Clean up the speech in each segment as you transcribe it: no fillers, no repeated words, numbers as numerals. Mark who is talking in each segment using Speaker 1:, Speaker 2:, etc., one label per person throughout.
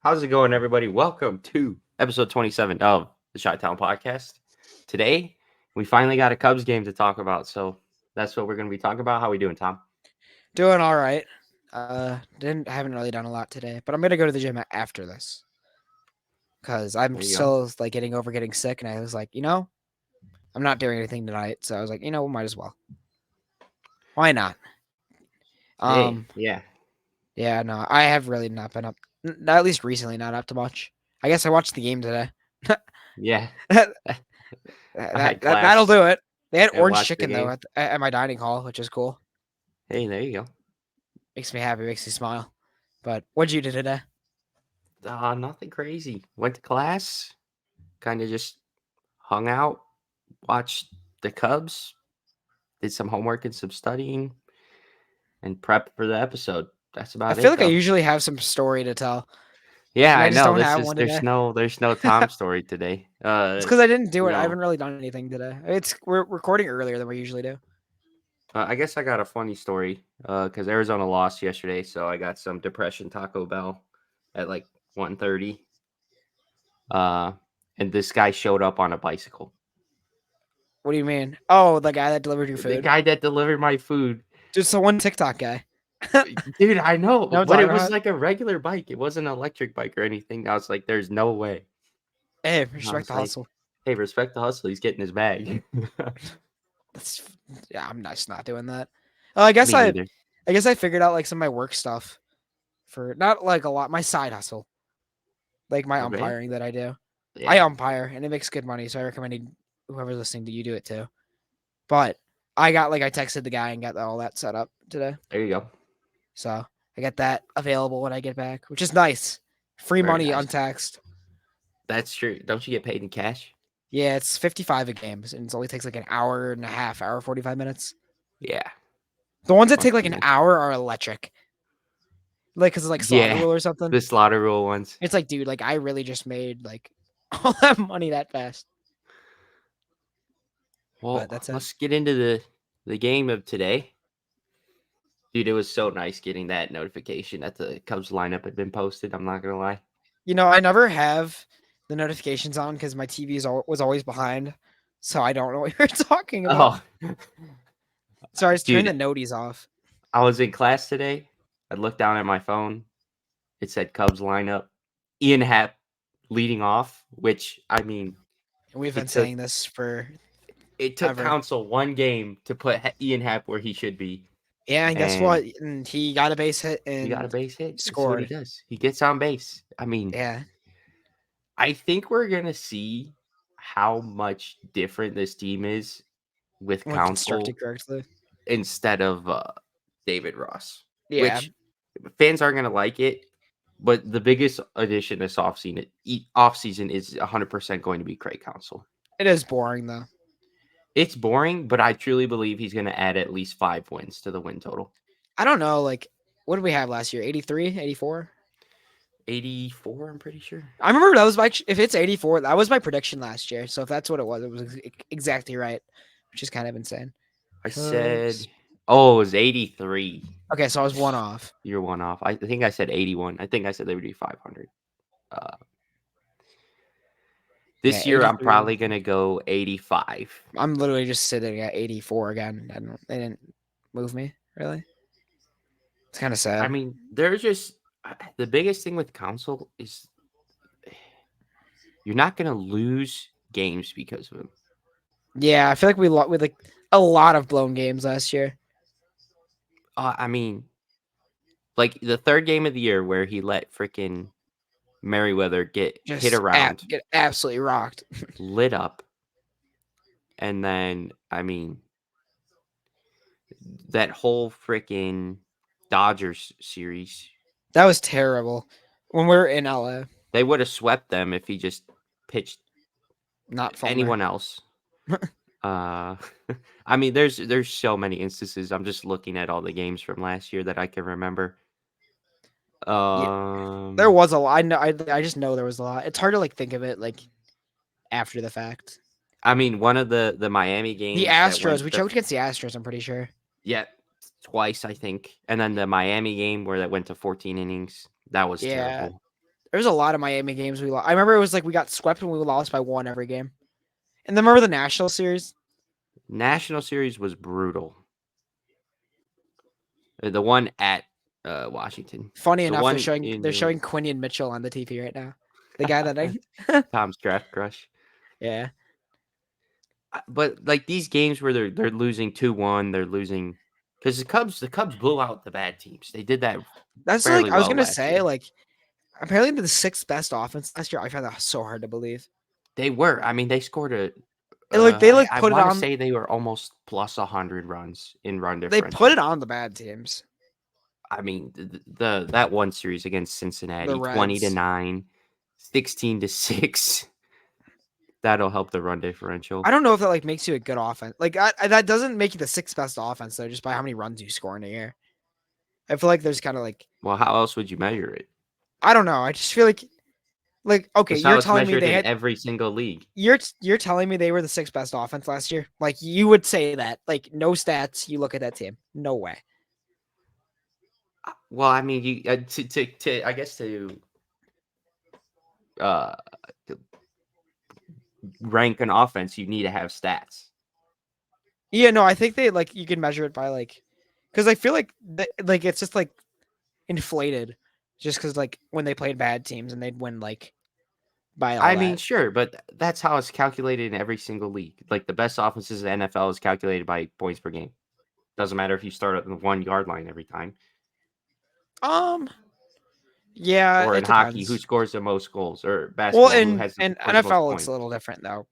Speaker 1: How's it going, everybody? Welcome to episode 27 of the ChiTown podcast. Today, we finally got a Cubs game to talk about, so that's what we're going to be talking about. How we doing, Tom?
Speaker 2: Doing all right. Haven't really done a lot today, but I'm gonna go to the gym after this because I'm
Speaker 1: There you go.
Speaker 2: still getting over getting sick, and I was like, I'm not doing anything tonight, so I was like, might as well. Why not?
Speaker 1: Hey,
Speaker 2: Um,
Speaker 1: yeah,
Speaker 2: yeah, no, I have really not been up, at least recently, not up to much. I guess I watched the game today.
Speaker 1: yeah.
Speaker 2: that,
Speaker 1: I had
Speaker 2: that'll
Speaker 1: class
Speaker 2: do it. They had
Speaker 1: and
Speaker 2: orange
Speaker 1: watched the
Speaker 2: chicken though
Speaker 1: game.
Speaker 2: at my dining hall, which is cool.
Speaker 1: Hey, there you
Speaker 2: Makes me happy, makes me smile. But what'd you do today?
Speaker 1: go. Nothing crazy. Went to class, kind of just hung out, watched the Cubs, did some homework and some studying, and prepped for the episode. That's
Speaker 2: I
Speaker 1: about
Speaker 2: feel
Speaker 1: it,
Speaker 2: like I
Speaker 1: though.
Speaker 2: usually have some story to tell,
Speaker 1: Yeah,
Speaker 2: and I
Speaker 1: I
Speaker 2: just
Speaker 1: know.
Speaker 2: don't
Speaker 1: This
Speaker 2: have
Speaker 1: is
Speaker 2: one today.
Speaker 1: there's no Tom story today.
Speaker 2: It's because I didn't do it. I
Speaker 1: No.
Speaker 2: haven't really done anything today. We're recording earlier than we usually do.
Speaker 1: I guess I got a funny story because Arizona lost yesterday, so I got some depression Taco Bell at like 1:30. Uh, and this guy showed up on a bicycle.
Speaker 2: What do you mean? Oh, the guy that delivered your
Speaker 1: The
Speaker 2: food.
Speaker 1: guy that delivered my food,
Speaker 2: Just the one TikTok guy.
Speaker 1: dude. I know,
Speaker 2: No, I'm
Speaker 1: but
Speaker 2: talking
Speaker 1: it was
Speaker 2: about.
Speaker 1: like a regular bike. It wasn't an electric bike or anything. I was like, "There's no way."
Speaker 2: Hey,
Speaker 1: And I
Speaker 2: respect
Speaker 1: was
Speaker 2: the
Speaker 1: like,
Speaker 2: hustle.
Speaker 1: "Hey, respect the hustle. He's getting his bag."
Speaker 2: That's yeah. I'm just not doing that. I guess
Speaker 1: Me
Speaker 2: I,
Speaker 1: neither.
Speaker 2: I guess I figured out like some of my work stuff for not like a lot. My side hustle, like my
Speaker 1: Okay.
Speaker 2: umpiring that I do. I
Speaker 1: Yeah.
Speaker 2: umpire and it makes good money, so I recommend whoever's listening to you do it too. But I texted the guy and got all that set up today.
Speaker 1: There you go.
Speaker 2: So I get that available when I get back, which is nice. Free
Speaker 1: Very
Speaker 2: money
Speaker 1: nice.
Speaker 2: untaxed.
Speaker 1: That's true. Don't you get paid in cash?
Speaker 2: Yeah, it's 55 a game, and it only takes like an hour and a half, hour 45 minutes.
Speaker 1: Yeah.
Speaker 2: The ones that
Speaker 1: Must
Speaker 2: take like
Speaker 1: be
Speaker 2: an
Speaker 1: nice.
Speaker 2: hour are electric, like because it's like slaughter
Speaker 1: Yeah.
Speaker 2: rule or something.
Speaker 1: The slaughter rule ones.
Speaker 2: It's like, dude, like I really just made like all that money that fast.
Speaker 1: Well,
Speaker 2: But that's it.
Speaker 1: let's get into the game of today. Dude, it was so nice getting that notification that the Cubs lineup had been posted. I'm not gonna lie.
Speaker 2: I never have the notifications on because my TV was always behind, so I don't know what you're talking about.
Speaker 1: Oh,
Speaker 2: So I just turned the
Speaker 1: dude,
Speaker 2: noties off.
Speaker 1: I was in class today. I looked down at my phone. It said Cubs lineup. Ian Happ leading off, which I mean,
Speaker 2: And we've been
Speaker 1: it took
Speaker 2: saying this for
Speaker 1: it took
Speaker 2: ever.
Speaker 1: Council one game to put Ian Happ where he should be,
Speaker 2: Yeah, and guess
Speaker 1: and
Speaker 2: what? And he got a base hit
Speaker 1: he got a
Speaker 2: and
Speaker 1: base hit. That's what he
Speaker 2: scored.
Speaker 1: does. He gets on base. I mean,
Speaker 2: Yeah,
Speaker 1: I think we're gonna see how much different this team is with
Speaker 2: when constructed
Speaker 1: Council
Speaker 2: correctly.
Speaker 1: instead of David Ross,
Speaker 2: Yeah,
Speaker 1: which fans aren't gonna like it. But the biggest addition this offseason is 100% going to be Craig Council.
Speaker 2: it is boring though.
Speaker 1: It's boring, but I truly believe he's going to add at least 5 wins to the win total.
Speaker 2: I don't know. Like, what did we have last year? 83, 84?
Speaker 1: 84, I'm pretty sure.
Speaker 2: I remember that was my. If it's 84, that was my prediction last year. So if that's what it was exactly right, which is kind of insane.
Speaker 1: I
Speaker 2: Cubs.
Speaker 1: said, oh, it was 83.
Speaker 2: Okay, so I was one off.
Speaker 1: You're one off. I think I said 81. I think I said they would be 500. Uh,
Speaker 2: Yeah,
Speaker 1: this year, I'm
Speaker 2: 83.
Speaker 1: probably going to go 85.
Speaker 2: I'm literally just sitting at 84 again. They didn't move me really. It's kind of
Speaker 1: I
Speaker 2: sad.
Speaker 1: mean, they're just the biggest thing with Council is you're not going to lose games because of him.
Speaker 2: Yeah, I feel like we with like a lot of blown games last year.
Speaker 1: I mean, like the third game of the year where he let freaking Merriweather get hit around,
Speaker 2: Get absolutely rocked.
Speaker 1: lit up, and then I mean that whole freaking Dodgers series,
Speaker 2: That was terrible. When we were in LA,
Speaker 1: they would have swept them if he just pitched
Speaker 2: not Fulmer.
Speaker 1: anyone else. Uh, I mean, there's so many instances. I'm just looking at all the games from last year that I can remember.
Speaker 2: Yeah, there
Speaker 1: Um,
Speaker 2: was a lot. I know. I just know there was a lot. It's hard to like think of it like after the fact.
Speaker 1: I mean, one of the Miami
Speaker 2: The
Speaker 1: games that
Speaker 2: Astros.
Speaker 1: went
Speaker 2: We choked against the Astros. I'm pretty sure.
Speaker 1: yeah, twice I think, and then the Miami game where that went to 14 innings. That was
Speaker 2: Yeah,
Speaker 1: terrible.
Speaker 2: There's a lot of Miami games we lost. I remember it was like we got swept when we lost by 1 every game. And then remember the National Series?
Speaker 1: National Series was brutal. The one at Washington.
Speaker 2: Funny
Speaker 1: The
Speaker 2: enough,
Speaker 1: one in
Speaker 2: they're showing Quinion Mitchell on the TV right now. The guy that I
Speaker 1: Tom's draft crush.
Speaker 2: yeah.
Speaker 1: But like these games where they're losing 2-1, they're losing because the Cubs blew out the bad teams. They did that
Speaker 2: That's like
Speaker 1: fairly
Speaker 2: I was
Speaker 1: well
Speaker 2: gonna
Speaker 1: last
Speaker 2: say,
Speaker 1: year.
Speaker 2: like apparently the 6th best offense last year. I found that so hard to believe.
Speaker 1: They were. I mean, they scored a.
Speaker 2: And like they like
Speaker 1: I
Speaker 2: put it
Speaker 1: want to
Speaker 2: on
Speaker 1: say they were almost plus 100 runs in run
Speaker 2: they put
Speaker 1: differential.
Speaker 2: it on the bad teams.
Speaker 1: I mean, the that one series against
Speaker 2: The
Speaker 1: Cincinnati,
Speaker 2: Reds.
Speaker 1: 20-9, 16-6. That'll help the run differential.
Speaker 2: I don't know if that like makes you a good offense. Like that doesn't make you the 6th best offense though, just by how many runs you score in a year. I feel like there's kind of like
Speaker 1: Well, how else would you measure it?
Speaker 2: I don't know. I just feel like okay,
Speaker 1: That's
Speaker 2: you're
Speaker 1: how it's
Speaker 2: telling me
Speaker 1: measured
Speaker 2: they
Speaker 1: in
Speaker 2: had
Speaker 1: every single league.
Speaker 2: you're telling me they were the 6th best offense last year? Like you would say that? Like no stats. You look at that team. No way.
Speaker 1: Well, I mean, you to I guess uh to rank an offense, you need to have stats.
Speaker 2: Yeah, no, I think they like you can measure it by like because I feel like like it's just like inflated, just because like when they played bad teams and they'd win like by all
Speaker 1: I mean,
Speaker 2: that.
Speaker 1: sure, but that's how it's calculated in every single league. Like the best offenses in the NFL is calculated by points per game. Doesn't matter if you start at the 1 yard line every time.
Speaker 2: Um, yeah,
Speaker 1: Or in
Speaker 2: it
Speaker 1: hockey, who
Speaker 2: depends.
Speaker 1: scores the most goals? Or
Speaker 2: Well,
Speaker 1: basketball, who
Speaker 2: in
Speaker 1: has
Speaker 2: in
Speaker 1: scores the most
Speaker 2: NFL, it's a
Speaker 1: points?
Speaker 2: little different though,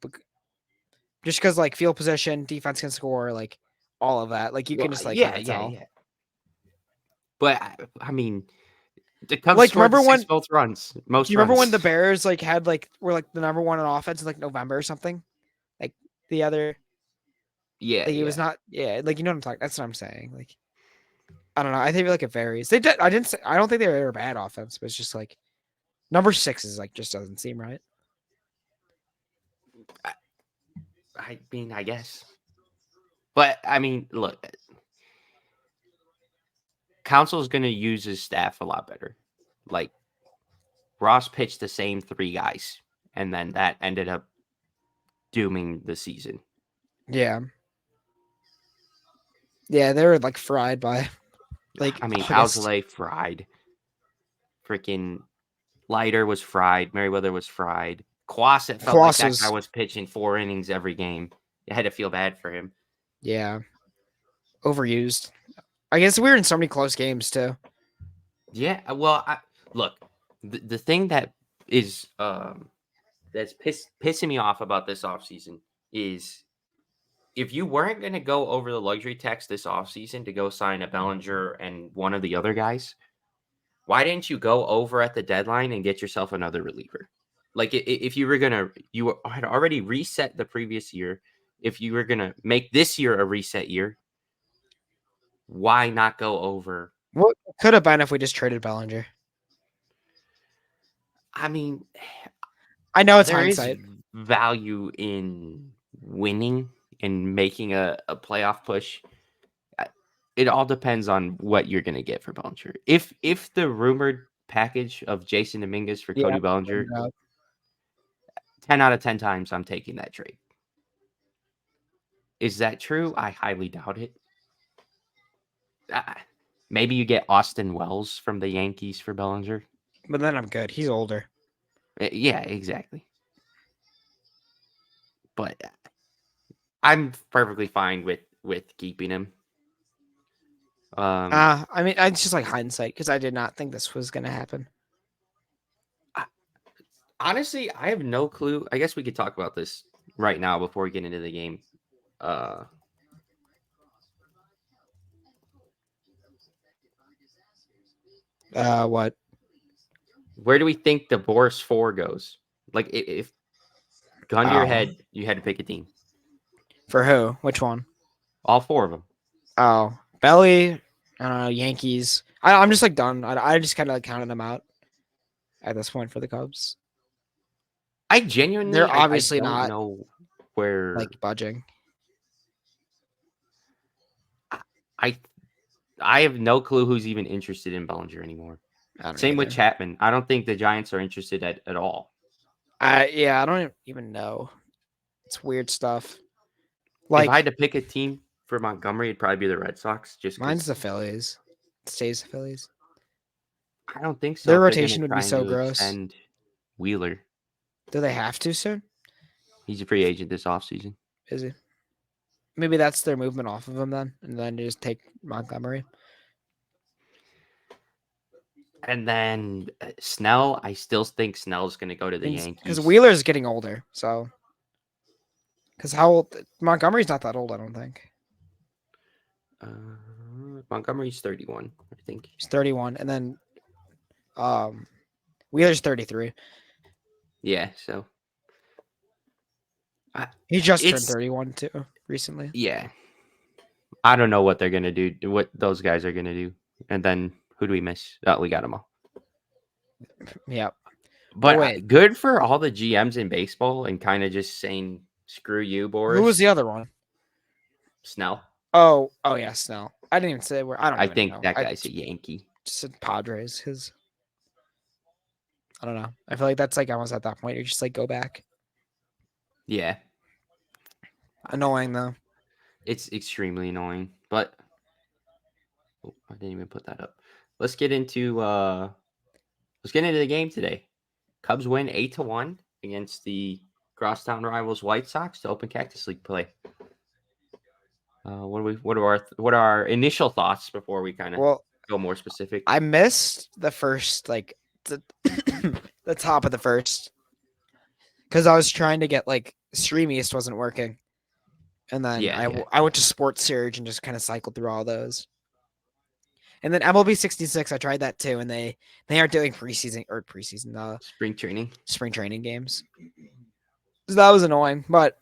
Speaker 2: just because like field position, defense can score, like all of that. Like you
Speaker 1: Well,
Speaker 2: can just like kind
Speaker 1: yeah,
Speaker 2: of
Speaker 1: yeah,
Speaker 2: tell.
Speaker 1: yeah. But I mean, the Cubs
Speaker 2: Like,
Speaker 1: scored the
Speaker 2: remember
Speaker 1: six
Speaker 2: when?
Speaker 1: most runs,
Speaker 2: Do
Speaker 1: most
Speaker 2: you remember when
Speaker 1: runs.
Speaker 2: the Bears like had like were like the number one in offense in like November or something? Like the other,
Speaker 1: Yeah,
Speaker 2: like it was
Speaker 1: yeah.
Speaker 2: not. Yeah, like you know what I'm talking. That's what I'm saying. Like I don't know. I think like it varies. They did. I didn't. Say, I don't think they were a bad offense, but it's just like number 6 is like just doesn't seem right.
Speaker 1: I, I mean, I guess. But I mean, look, Council's going to use his staff a lot better. Like Ross pitched the same 3 guys, and then that ended up dooming the season.
Speaker 2: Yeah. Yeah, they were like fried by like
Speaker 1: I mean,
Speaker 2: August.
Speaker 1: Alzolay fried. Freaking Leiter was fried. Merriweather was fried. Quas, it felt like
Speaker 2: Kwas
Speaker 1: that guy
Speaker 2: was
Speaker 1: was pitching 4 innings every game. You had to feel bad for him.
Speaker 2: yeah overused. I guess we were in so many close games too.
Speaker 1: Yeah, well, look, the thing that is that's pissing me off about this offseason is if you weren't going to go over the luxury tax this offseason to go sign a Bellinger and one of the other guys, why didn't you go over at the deadline and get yourself another reliever? Like if you were gonna, had already reset the previous year. If you were gonna make this year a reset year, why not go over?
Speaker 2: What could have been if we just traded Bellinger?
Speaker 1: I mean,
Speaker 2: I know it's
Speaker 1: there is
Speaker 2: hindsight,
Speaker 1: value in winning and making a playoff push. I- It all depends on what you're gonna get for Bellinger. If the rumored package of Jason Dominguez for
Speaker 2: yeah.
Speaker 1: Cody Bellinger, 10 out of 10 times I'm taking that trade. Is that true? I highly doubt it. Uh, Maybe you get Austin Wells from the Yankees for Bellinger.
Speaker 2: But then I'm good. He's older.
Speaker 1: Yeah, exactly. But I'm perfectly fine with keeping him.
Speaker 2: I mean, it's just like hindsight because I did not think this was gonna happen.
Speaker 1: I, honestly, I have no clue. I guess we could talk about this right now before we get into the game. Uh,
Speaker 2: What
Speaker 1: where do we think the Boris 4 goes? Like, if gun to your
Speaker 2: Oh,
Speaker 1: head, you had to pick a team.
Speaker 2: for who? Which one?
Speaker 1: All 4 of them.
Speaker 2: Oh, Belly. I don't know. Yankees. I'm just like done. I just kind of like counted them out at this point for the Cubs.
Speaker 1: I genuinely,
Speaker 2: They're
Speaker 1: I
Speaker 2: obviously
Speaker 1: don't
Speaker 2: not
Speaker 1: know where
Speaker 2: like budging.
Speaker 1: I I have no clue who's even interested in Bellinger anymore.
Speaker 2: I don't
Speaker 1: Same with
Speaker 2: either.
Speaker 1: Chapman. I don't think the Giants are interested at all.
Speaker 2: I don't even know. It's weird stuff.
Speaker 1: If I had
Speaker 2: Like
Speaker 1: to pick a team for Montgomery, it'd probably be the Red Sox, just
Speaker 2: mine's the
Speaker 1: because
Speaker 2: Phillies. It stays the Phillies.
Speaker 1: I don't think so
Speaker 2: Their
Speaker 1: if they're going to
Speaker 2: rotation would be
Speaker 1: try
Speaker 2: so
Speaker 1: to
Speaker 2: gross.
Speaker 1: extend Wheeler.
Speaker 2: Do they have to soon?
Speaker 1: He's a free agent this offseason.
Speaker 2: Is it? Maybe that's their movement off of him then, and then you just take Montgomery.
Speaker 1: And then Snell, I still think Snell's going to go to the
Speaker 2: Because
Speaker 1: Yankees.
Speaker 2: Wheeler's getting older, so because how old Montgomery's not that old, I don't think.
Speaker 1: Montgomery's 31, I think.
Speaker 2: He's 31, and then Wheeler's 33.
Speaker 1: Yeah, so I,
Speaker 2: He just turned
Speaker 1: it's
Speaker 2: 31 too recently.
Speaker 1: yeah. I don't know what they're going to do, what those guys are going to do. And then who do we miss? Oh, we got them all.
Speaker 2: Yep.
Speaker 1: But
Speaker 2: wait,
Speaker 1: good for all the GMs in baseball and kind of just saying, screw you,
Speaker 2: who was
Speaker 1: Boris.
Speaker 2: the other one?
Speaker 1: Snell.
Speaker 2: Oh yeah, Snell. I didn't even say where. I don't
Speaker 1: I
Speaker 2: even
Speaker 1: think
Speaker 2: know.
Speaker 1: that
Speaker 2: I
Speaker 1: guy's a Yankee.
Speaker 2: just said Padres because I don't know. I feel like that's like almost at that point. You just like go back.
Speaker 1: Yeah,
Speaker 2: Annoying though.
Speaker 1: it's extremely annoying. But I didn't even put that up. Let's get into the game today. Cubs win 8-1 against the crosstown rivals White Sox to open Cactus League play. What are our initial thoughts before we kind of
Speaker 2: Well,
Speaker 1: go more specific?
Speaker 2: I missed the first like the, the top of the first because I was trying to get like Stream East wasn't working, and then
Speaker 1: Yeah.
Speaker 2: I went to Sports Surge and just kind of cycled through all those. And then MLB 66, I tried that too, and they aren't doing preseason
Speaker 1: Spring training.
Speaker 2: spring training games. So that was annoying, but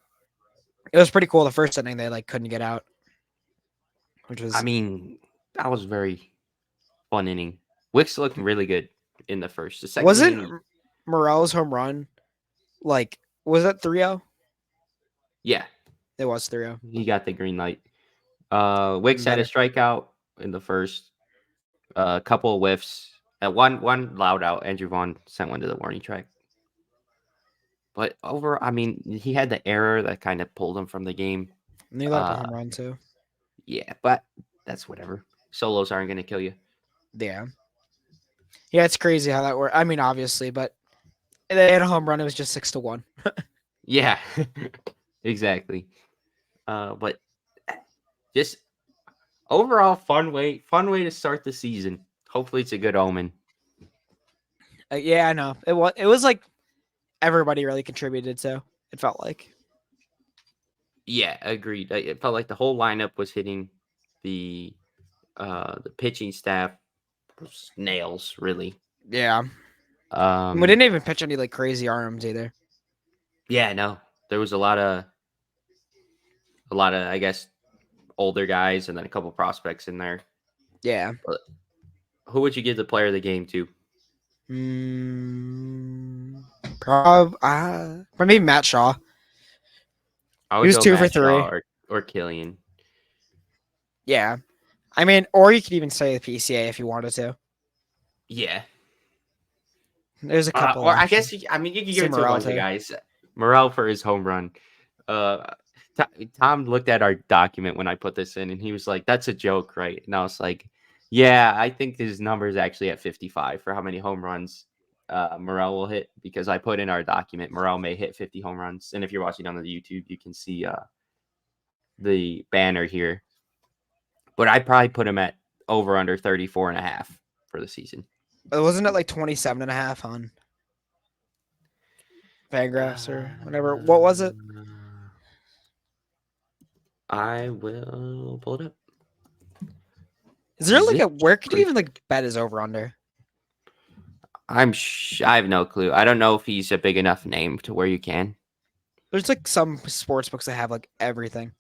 Speaker 2: it was pretty cool. The first inning they like couldn't get out, which was
Speaker 1: I mean, that was very fun inning. Wicks looked really good in the first. The second
Speaker 2: wasn't
Speaker 1: inning,
Speaker 2: Morel's home run like was that 3-0?
Speaker 1: yeah,
Speaker 2: It was 3-0.
Speaker 1: he got the green light.
Speaker 2: Even
Speaker 1: Wicks had a
Speaker 2: better.
Speaker 1: strikeout in the first. A couple of whiffs. At one loud out. Andrew Vaughn sent one to the warning track. But I mean, he had the error that kind of pulled him from the game.
Speaker 2: And he let up a home run too.
Speaker 1: Yeah, but that's whatever. Solos aren't going to kill you.
Speaker 2: Yeah. Yeah, it's crazy how that worked. I mean, obviously, but they had a home run. It was just 6-1.
Speaker 1: Yeah, exactly. But just overall fun way to start the season. Hopefully, it's a good omen.
Speaker 2: Yeah, I know. It was like everybody really contributed to. It felt like.
Speaker 1: Yeah, agreed. It felt like the whole lineup was hitting the pitching staff was nails, really.
Speaker 2: Yeah. We
Speaker 1: Um,
Speaker 2: didn't even pitch any like crazy arms either.
Speaker 1: yeah, no, there was a lot of I guess older guys and then a couple prospects in there.
Speaker 2: Yeah.
Speaker 1: But who would you give the player of the game to?
Speaker 2: Maybe Matt Shaw.
Speaker 1: I
Speaker 2: He
Speaker 1: would
Speaker 2: was
Speaker 1: go
Speaker 2: 2 for
Speaker 1: Matt Shaw
Speaker 2: 3.
Speaker 1: or Killian.
Speaker 2: Yeah. I mean, or you could even say the PCA if you wanted to.
Speaker 1: Yeah,
Speaker 2: There's a couple
Speaker 1: or I
Speaker 2: options.
Speaker 1: guess you could give
Speaker 2: Say
Speaker 1: it to a
Speaker 2: Morel
Speaker 1: bunch of
Speaker 2: too.
Speaker 1: guys. Morel for his home run. Uh, Tom looked at our document when I put this in, and he was like, "That's a joke, right?" And I was like, "Yeah, I think his number is actually at 55 for how many home runs Morel will hit because I put in our document Morel may hit 50 home runs, and if you're watching on the YouTube, you can see the banner here. But I probably put him at over under 34.5 for the season.
Speaker 2: Wasn't it like 27.5 on Fangraphs or whatever? What was it?
Speaker 1: I will pull it up.
Speaker 2: Is there like
Speaker 1: Zip
Speaker 2: where could you
Speaker 1: quick.
Speaker 2: even like bet his over under?
Speaker 1: I have no clue. I don't know if he's a big enough name to where you can.
Speaker 2: There's like some sports books that have like everything.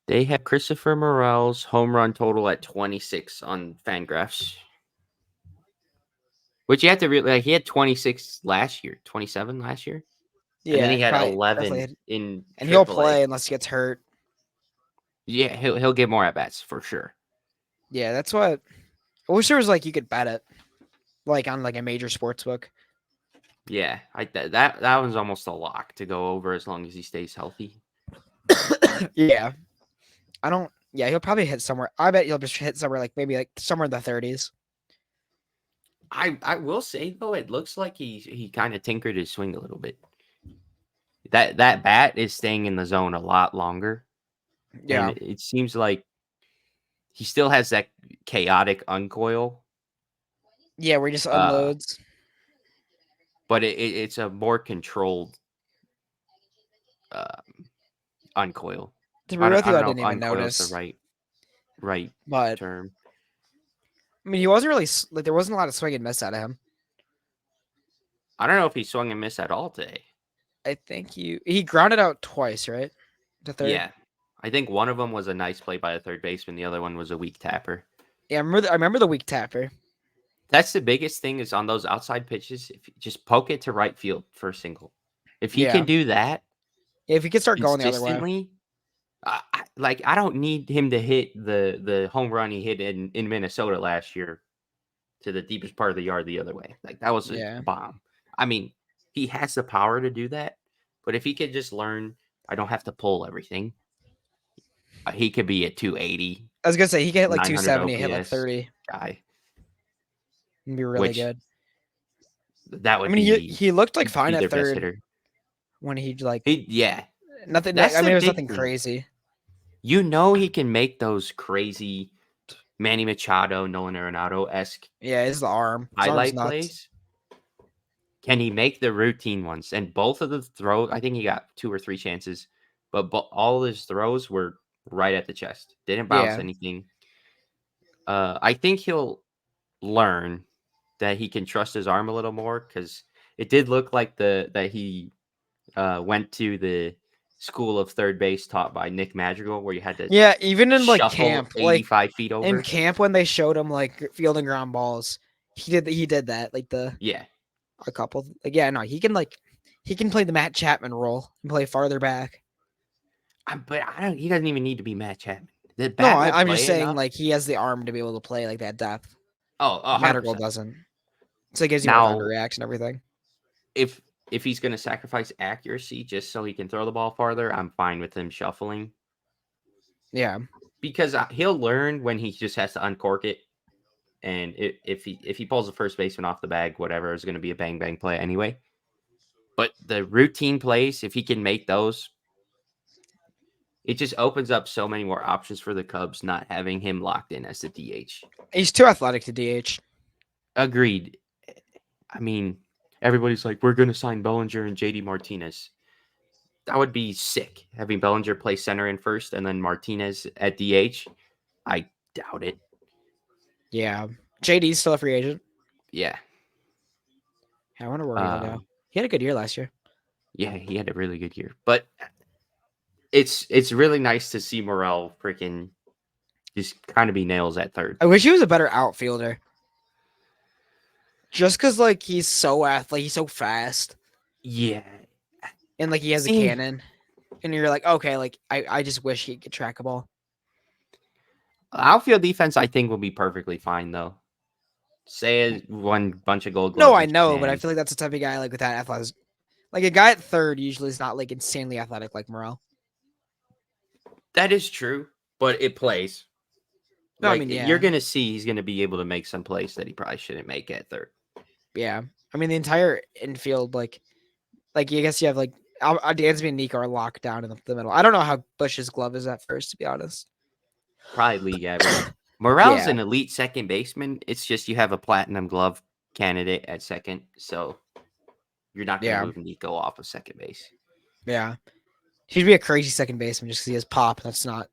Speaker 1: They have Christopher Morel's home run total at 26 on Fangraphs. Which you have to really he had 26 last year, 27 last year. And then
Speaker 2: Yeah,
Speaker 1: he had
Speaker 2: probably
Speaker 1: 11
Speaker 2: definitely.
Speaker 1: in
Speaker 2: And he'll
Speaker 1: AAA.
Speaker 2: play unless he gets hurt.
Speaker 1: Yeah, he'll get more at bats for sure.
Speaker 2: Yeah, that's what I wish there was like you could bet it. like on like a major sports book.
Speaker 1: Yeah, that one's almost a lock to go over as long as he stays healthy.
Speaker 2: Yeah, I don't. Yeah, he'll probably hit somewhere. I bet he'll just hit somewhere like maybe like somewhere in the 30s.
Speaker 1: I will say though, it looks like he kind of tinkered his swing a little bit. That bat is staying in the zone a lot longer, and
Speaker 2: Yeah,
Speaker 1: it seems like he still has that chaotic uncoil,
Speaker 2: yeah, where he just
Speaker 1: uh,
Speaker 2: unloads.
Speaker 1: but it's a more controlled uh, uncoil.
Speaker 2: To be with
Speaker 1: I
Speaker 2: you, I
Speaker 1: don't know
Speaker 2: didn't
Speaker 1: if
Speaker 2: even
Speaker 1: uncoil is the
Speaker 2: notice,
Speaker 1: right
Speaker 2: but
Speaker 1: term.
Speaker 2: I mean, he wasn't really like there wasn't a lot of swing and miss out of him.
Speaker 1: I don't know if he swung and missed at all today.
Speaker 2: I think he grounded out twice, right? To third.
Speaker 1: Yeah, I think one of them was a nice play by a third baseman. The other one was a weak tapper.
Speaker 2: Yeah, I remember the weak tapper.
Speaker 1: That's the biggest thing is on those outside pitches. If you just poke it to right field for a single, if he can
Speaker 2: Yeah,
Speaker 1: do that
Speaker 2: if he could start going the other way.
Speaker 1: consistently, I don't need him to hit the home run he hit in Minnesota last year to the deepest part of the yard the other way. Like that was a
Speaker 2: Yeah,
Speaker 1: bomb. I mean, he has the power to do that, but if he could just learn, I don't have to pull everything. He could be a 280,
Speaker 2: I was gonna say he could hit like
Speaker 1: 900
Speaker 2: 270, hit like
Speaker 1: OPS
Speaker 2: 30,
Speaker 1: guy,
Speaker 2: and be really
Speaker 1: which
Speaker 2: good.
Speaker 1: that
Speaker 2: I
Speaker 1: would
Speaker 2: mean,
Speaker 1: be
Speaker 2: he looked like
Speaker 1: he'd
Speaker 2: fine
Speaker 1: be
Speaker 2: at
Speaker 1: their best
Speaker 2: third
Speaker 1: hitter.
Speaker 2: when he like
Speaker 1: Yeah,
Speaker 2: nothing.
Speaker 1: that's
Speaker 2: I
Speaker 1: the
Speaker 2: mean, it was
Speaker 1: big
Speaker 2: nothing
Speaker 1: thing.
Speaker 2: crazy.
Speaker 1: You know he can make those crazy Manny Machado, Nolan Arenado-esque
Speaker 2: Yeah, it's the arm. His arm's
Speaker 1: highlight
Speaker 2: nuts.
Speaker 1: plays. Can he make the routine ones? And both of the throws, I think he got 2 or 3 chances, but all his throws were right at the chest. Didn't bounce
Speaker 2: Yeah,
Speaker 1: anything. I think he'll learn that he can trust his arm a little more because it did look like that he went to the school of third base taught by Nick Madrigal, where you had to
Speaker 2: yeah. Even in like
Speaker 1: shuffle
Speaker 2: camp, like
Speaker 1: 85 feet
Speaker 2: in
Speaker 1: over.
Speaker 2: camp when they showed him like fielding ground balls, he did that like
Speaker 1: Yeah.
Speaker 2: a couple. Like yeah, no, he can play the Matt Chapman role and play farther back.
Speaker 1: But I don't. He doesn't even need to be Matt Chapman. The
Speaker 2: No,
Speaker 1: bat will
Speaker 2: I'm just
Speaker 1: play
Speaker 2: saying
Speaker 1: enough.
Speaker 2: like he has the arm to be able to play like that depth.
Speaker 1: Oh, hundred
Speaker 2: Madrigal
Speaker 1: percent.
Speaker 2: doesn't. So it gives you more time to
Speaker 1: Now,
Speaker 2: react and everything.
Speaker 1: if he's going to sacrifice accuracy just so he can throw the ball farther, I'm fine with him shuffling
Speaker 2: Yeah.
Speaker 1: because he'll learn when he just has to uncork it. And if he pulls the first baseman off the bag, whatever is going to be a bang bang play anyway. But the routine plays, if he can make those, it just opens up so many more options for the Cubs, not having him locked in as the DH.
Speaker 2: He's too athletic to DH.
Speaker 1: Agreed. I mean, everybody's like, we're going to sign Bellinger and JD Martinez. That would be sick. Having Bellinger play center in first and then Martinez at DH. I doubt it.
Speaker 2: Yeah. JD's still a free agent.
Speaker 1: Yeah.
Speaker 2: I wonder where he'll go.
Speaker 1: Um,
Speaker 2: He had a good year last year.
Speaker 1: yeah, he had a really good year. But it's really nice to see Morel freaking just kind of be nails at third.
Speaker 2: I wish he was a better outfielder. Just because like he's so athletic, he's so fast,
Speaker 1: Yeah.
Speaker 2: and like he has a
Speaker 1: See,
Speaker 2: cannon, and you're like, okay, like I just wish he could track a ball.
Speaker 1: outfield defense, I think, will be perfectly fine, though. Say one bunch of gold
Speaker 2: No,
Speaker 1: gloves
Speaker 2: I
Speaker 1: in
Speaker 2: know, but I
Speaker 1: Japan.
Speaker 2: feel like that's the type of guy like with that athleticism. Like a guy at third usually is not like insanely athletic like Morel.
Speaker 1: That is true, but it plays.
Speaker 2: No, I
Speaker 1: Like,
Speaker 2: mean
Speaker 1: you're
Speaker 2: yeah,
Speaker 1: going to see he's going to be able to make some plays that he probably shouldn't make at third.
Speaker 2: yeah. I mean the entire infield like I guess you have like Dansby and Nico are locked down in the middle. I don't know how Bush's glove is at first, to be honest.
Speaker 1: Probably league average. Morel's
Speaker 2: Yeah,
Speaker 1: an elite second baseman. It's just you have a platinum glove candidate at second, so you're not going to
Speaker 2: yeah,
Speaker 1: move Nico off of second base.
Speaker 2: yeah. He'd be a crazy second baseman just because he has pop. That's not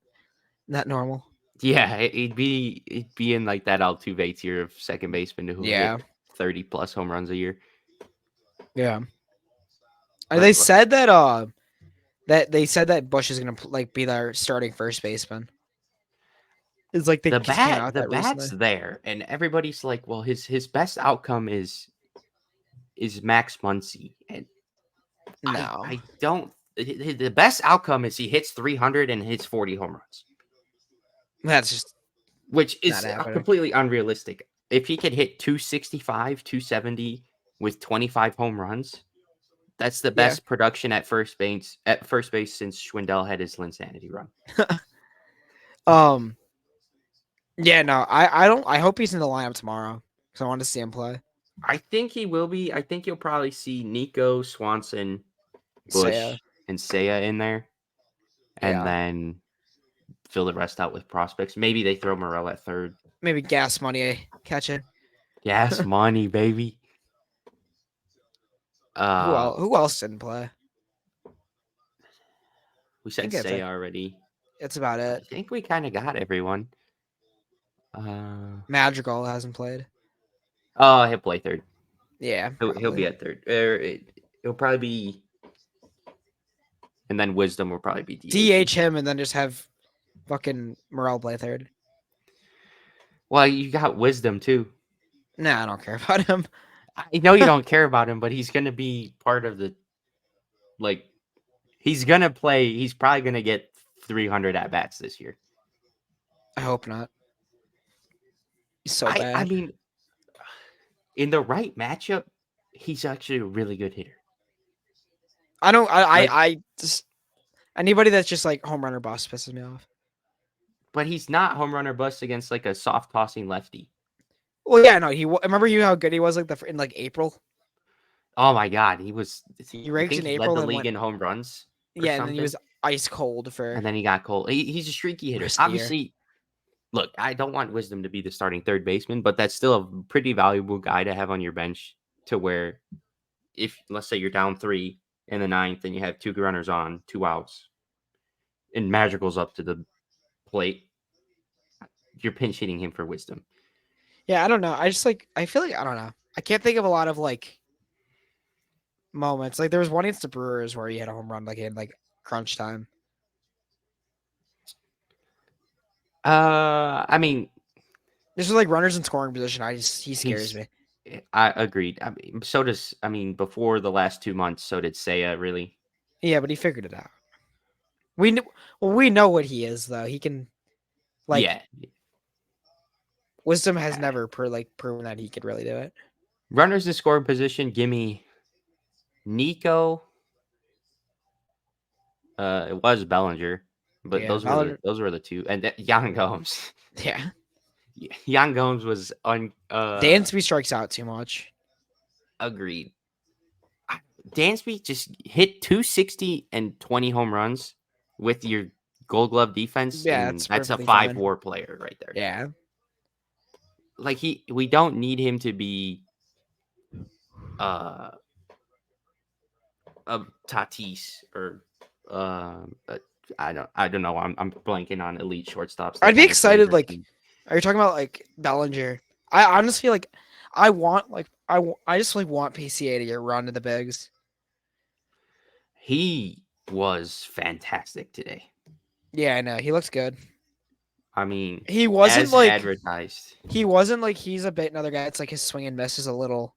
Speaker 2: normal.
Speaker 1: Yeah, he'd be in like that Altuve tier of second baseman who
Speaker 2: Yeah,
Speaker 1: hit 30 plus home runs a year.
Speaker 2: yeah.
Speaker 1: But
Speaker 2: They said that Bush is gonna like be their starting first baseman. It's like they just came out with
Speaker 1: the
Speaker 2: that
Speaker 1: bat's
Speaker 2: recently.
Speaker 1: there, and everybody's like, well, his best outcome is Max Muncy, and
Speaker 2: No,
Speaker 1: I don't. The best outcome is he hits 300 and hits 40 home runs,
Speaker 2: that's just
Speaker 1: which
Speaker 2: not
Speaker 1: is
Speaker 2: happening.
Speaker 1: completely unrealistic. if he could hit 265, 270 with 25 home runs, that's the
Speaker 2: Yeah.
Speaker 1: best production at first base since Schwindel had his Linsanity run.
Speaker 2: um. Yeah. No. I don't. I hope he's in the lineup tomorrow because I want to see him play.
Speaker 1: I think he will be. I think you'll probably see Nico, Swanson,
Speaker 2: So yeah.
Speaker 1: Bush, and Seiya in there, and
Speaker 2: Yeah.
Speaker 1: then fill the rest out with prospects. Maybe they throw Morel at third.
Speaker 2: Maybe gas money catch it.
Speaker 1: Gas money, baby. Uh,
Speaker 2: Who else didn't play?
Speaker 1: we
Speaker 2: I
Speaker 1: said
Speaker 2: think that's
Speaker 1: Seiya
Speaker 2: it.
Speaker 1: already.
Speaker 2: That's about
Speaker 1: I
Speaker 2: it.
Speaker 1: think we kind of got everyone.
Speaker 2: Madrigal hasn't played.
Speaker 1: Oh, he'll play third.
Speaker 2: Yeah,
Speaker 1: He'll
Speaker 2: probably.
Speaker 1: be at third. It'll probably be, and then Wisdom will probably be DH.
Speaker 2: DH him and then just have fucking Morel play third.
Speaker 1: Well, you got Wisdom too.
Speaker 2: Nah, I don't care about him.
Speaker 1: I know you don't care about him, but he's gonna be part of the like. He's gonna play. He's probably gonna get 300 at bats this year.
Speaker 2: I hope not. He's so
Speaker 1: I
Speaker 2: bad.
Speaker 1: mean, in the right matchup, he's actually a really good hitter.
Speaker 2: I don't.
Speaker 1: Like,
Speaker 2: I just anybody that's just like home runner bust pisses me off.
Speaker 1: but he's not home run or bust against like a soft tossing lefty.
Speaker 2: Well, yeah, no. Remember you how good he was in like April.
Speaker 1: Oh my God, he was.
Speaker 2: He
Speaker 1: I
Speaker 2: raked
Speaker 1: think
Speaker 2: in
Speaker 1: he led
Speaker 2: April
Speaker 1: the
Speaker 2: and
Speaker 1: league
Speaker 2: went.
Speaker 1: in home runs or
Speaker 2: Yeah, and then he
Speaker 1: something,
Speaker 2: was ice cold for
Speaker 1: and then he got cold. He's a streaky hitter.
Speaker 2: rest of the year.
Speaker 1: Obviously, look, I don't want Wisdom to be the starting third baseman, but that's still a pretty valuable guy to have on your bench. To where, if let's say you're down 3 in the ninth and you have 2 runners on, 2 outs, and Madrigal's up to the plate, you're pinch hitting him for Wisdom.
Speaker 2: Yeah, I don't know. I just like I feel like I don't know. I can't think of a lot of like moments. Like there was one against the Brewers where he had a home run like in like crunch time.
Speaker 1: I mean,
Speaker 2: This was like runners in scoring position. He scares
Speaker 1: he's.
Speaker 2: me.
Speaker 1: I agreed. I mean, so does. I mean, before the last 2 months, so did Seiya. Really.
Speaker 2: Yeah, but he figured it out. We know what he is though. He can like
Speaker 1: Yeah.
Speaker 2: Wisdom has never proven that he could really do it.
Speaker 1: Runners in scoring position. Give me Nico. It was Bellinger, but
Speaker 2: Yeah,
Speaker 1: those were the two, and Yan Gomes.
Speaker 2: yeah.
Speaker 1: Yan Gomes was
Speaker 2: Dansby strikes out too much.
Speaker 1: agreed. Dansby just hit 260 and 20 home runs with your Gold Glove defense,
Speaker 2: Yeah,
Speaker 1: and
Speaker 2: that's
Speaker 1: that's a
Speaker 2: perfectly
Speaker 1: 5
Speaker 2: fine.
Speaker 1: WAR player right there.
Speaker 2: Yeah.
Speaker 1: Like we don't need him to be uh a Tatis or I don't know. I'm blanking on elite shortstops. That
Speaker 2: I'd be
Speaker 1: kind of
Speaker 2: excited.
Speaker 1: flavor
Speaker 2: Like,
Speaker 1: team.
Speaker 2: are you talking about like Bellinger? I honestly like. I want like I just like want PCA to get run to the bigs.
Speaker 1: He was fantastic today.
Speaker 2: Yeah, I know he looks good.
Speaker 1: I mean,
Speaker 2: He wasn't
Speaker 1: as
Speaker 2: like
Speaker 1: advertised.
Speaker 2: he's a bit another guy. It's like his swing and miss is a little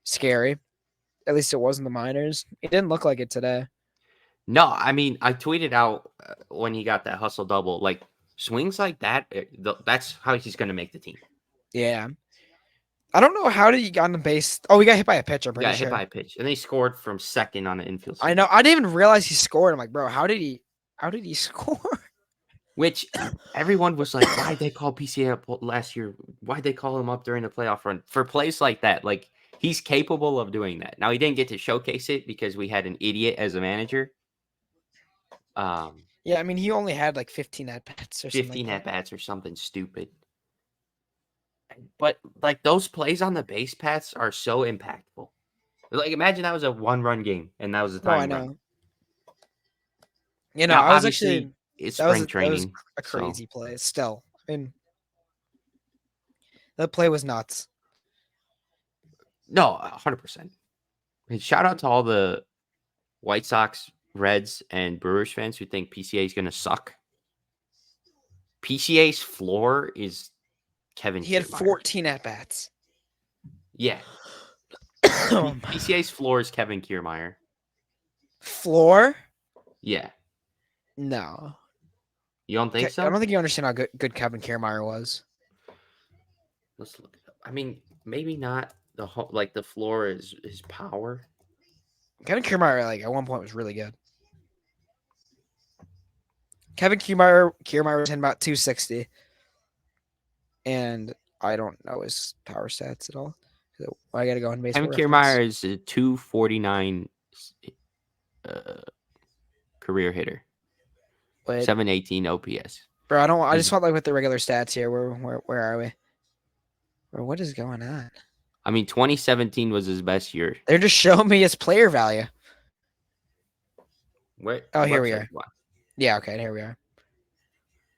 Speaker 2: scary. At least it was in the minors. It didn't look like it today.
Speaker 1: No, I mean, I tweeted out when he got that hustle double. Like swings like that, that's how he's going to make the team.
Speaker 2: Yeah. I don't know how did he get on the base. Oh, he got hit by a pitch. I'm
Speaker 1: He
Speaker 2: pretty
Speaker 1: got hit
Speaker 2: sure.
Speaker 1: by a pitch, and they scored from second on the infield.
Speaker 2: I know. I didn't even realize he scored. I'm like, bro, how did he? How did he score?
Speaker 1: Which everyone was like, why'd they call PCA up last year? Why'd they call him up during the playoff run? For plays like that, like he's capable of doing that. Now he didn't get to showcase it because we had an idiot as a manager.
Speaker 2: Yeah, I mean, he only had like 15 at bats or something
Speaker 1: 15
Speaker 2: like
Speaker 1: at
Speaker 2: that.
Speaker 1: bats or something stupid. But like those plays on the base paths are so impactful. Like imagine that was a 1-run game and that was a
Speaker 2: No, I
Speaker 1: time run.
Speaker 2: know. You know,
Speaker 1: Now
Speaker 2: I was actually
Speaker 1: obviously it's
Speaker 2: that was
Speaker 1: spring training,
Speaker 2: a
Speaker 1: so
Speaker 2: crazy play. Still, I mean, that play was nuts.
Speaker 1: no, 100%. And shout out to all the White Sox, Reds, and Brewers fans who think PCA is going to suck. PCA's floor is Kevin
Speaker 2: He had
Speaker 1: Kiermaier.
Speaker 2: 14 at bats.
Speaker 1: Yeah. PCA's floor is Kevin Kiermaier.
Speaker 2: Floor?
Speaker 1: Yeah.
Speaker 2: No.
Speaker 1: You don't think
Speaker 2: I
Speaker 1: so?
Speaker 2: don't think you understand how good Kevin Kiermaier was.
Speaker 1: Let's look it up. I mean, maybe not like the floor is his power.
Speaker 2: Kevin Kiermaier, like at one point, was really good. Kevin Kiermaier was hitting about 260, and I don't know his power stats at all. So I got to go on
Speaker 1: Kevin
Speaker 2: baseball reference.
Speaker 1: Kiermaier is a 249 uh, career hitter,
Speaker 2: But
Speaker 1: 718 OPS.
Speaker 2: bro, I don't. I just
Speaker 1: He's,
Speaker 2: want like with the regular stats here. Where are we? Bro, what is going on?
Speaker 1: I mean, 2017 was his best year.
Speaker 2: They're just showing me his player value.
Speaker 1: Where
Speaker 2: Oh, here we
Speaker 1: website?
Speaker 2: are. Yeah, okay, here we are.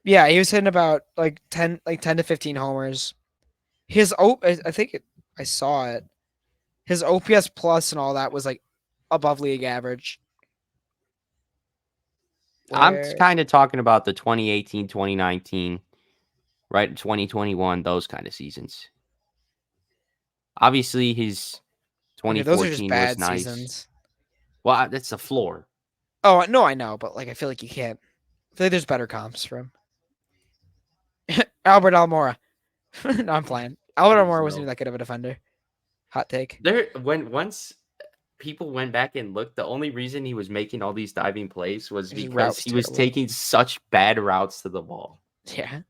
Speaker 2: Yeah, he was hitting about like 10 to 15 homers. I think I saw it. His OPS plus and all that was like above league average.
Speaker 1: I'm
Speaker 2: Where
Speaker 1: kind of talking about the 2018, 2019, right? 2021, those kind of seasons. Obviously, his
Speaker 2: okay, those are just
Speaker 1: 2014 was
Speaker 2: bad
Speaker 1: nice.
Speaker 2: seasons.
Speaker 1: Well, that's the floor.
Speaker 2: Oh no, I know, but like I feel like you can't. I feel like there's better comps for him. Albert Almora. No, I'm playing. Albert
Speaker 1: There's
Speaker 2: Almora wasn't even
Speaker 1: no
Speaker 2: that good of a defender. Hot take.
Speaker 1: there when once people went back and looked, the only reason he was making all these diving plays was
Speaker 2: His
Speaker 1: because
Speaker 2: route
Speaker 1: he was
Speaker 2: terrible.
Speaker 1: taking such bad routes to the ball.
Speaker 2: Yeah.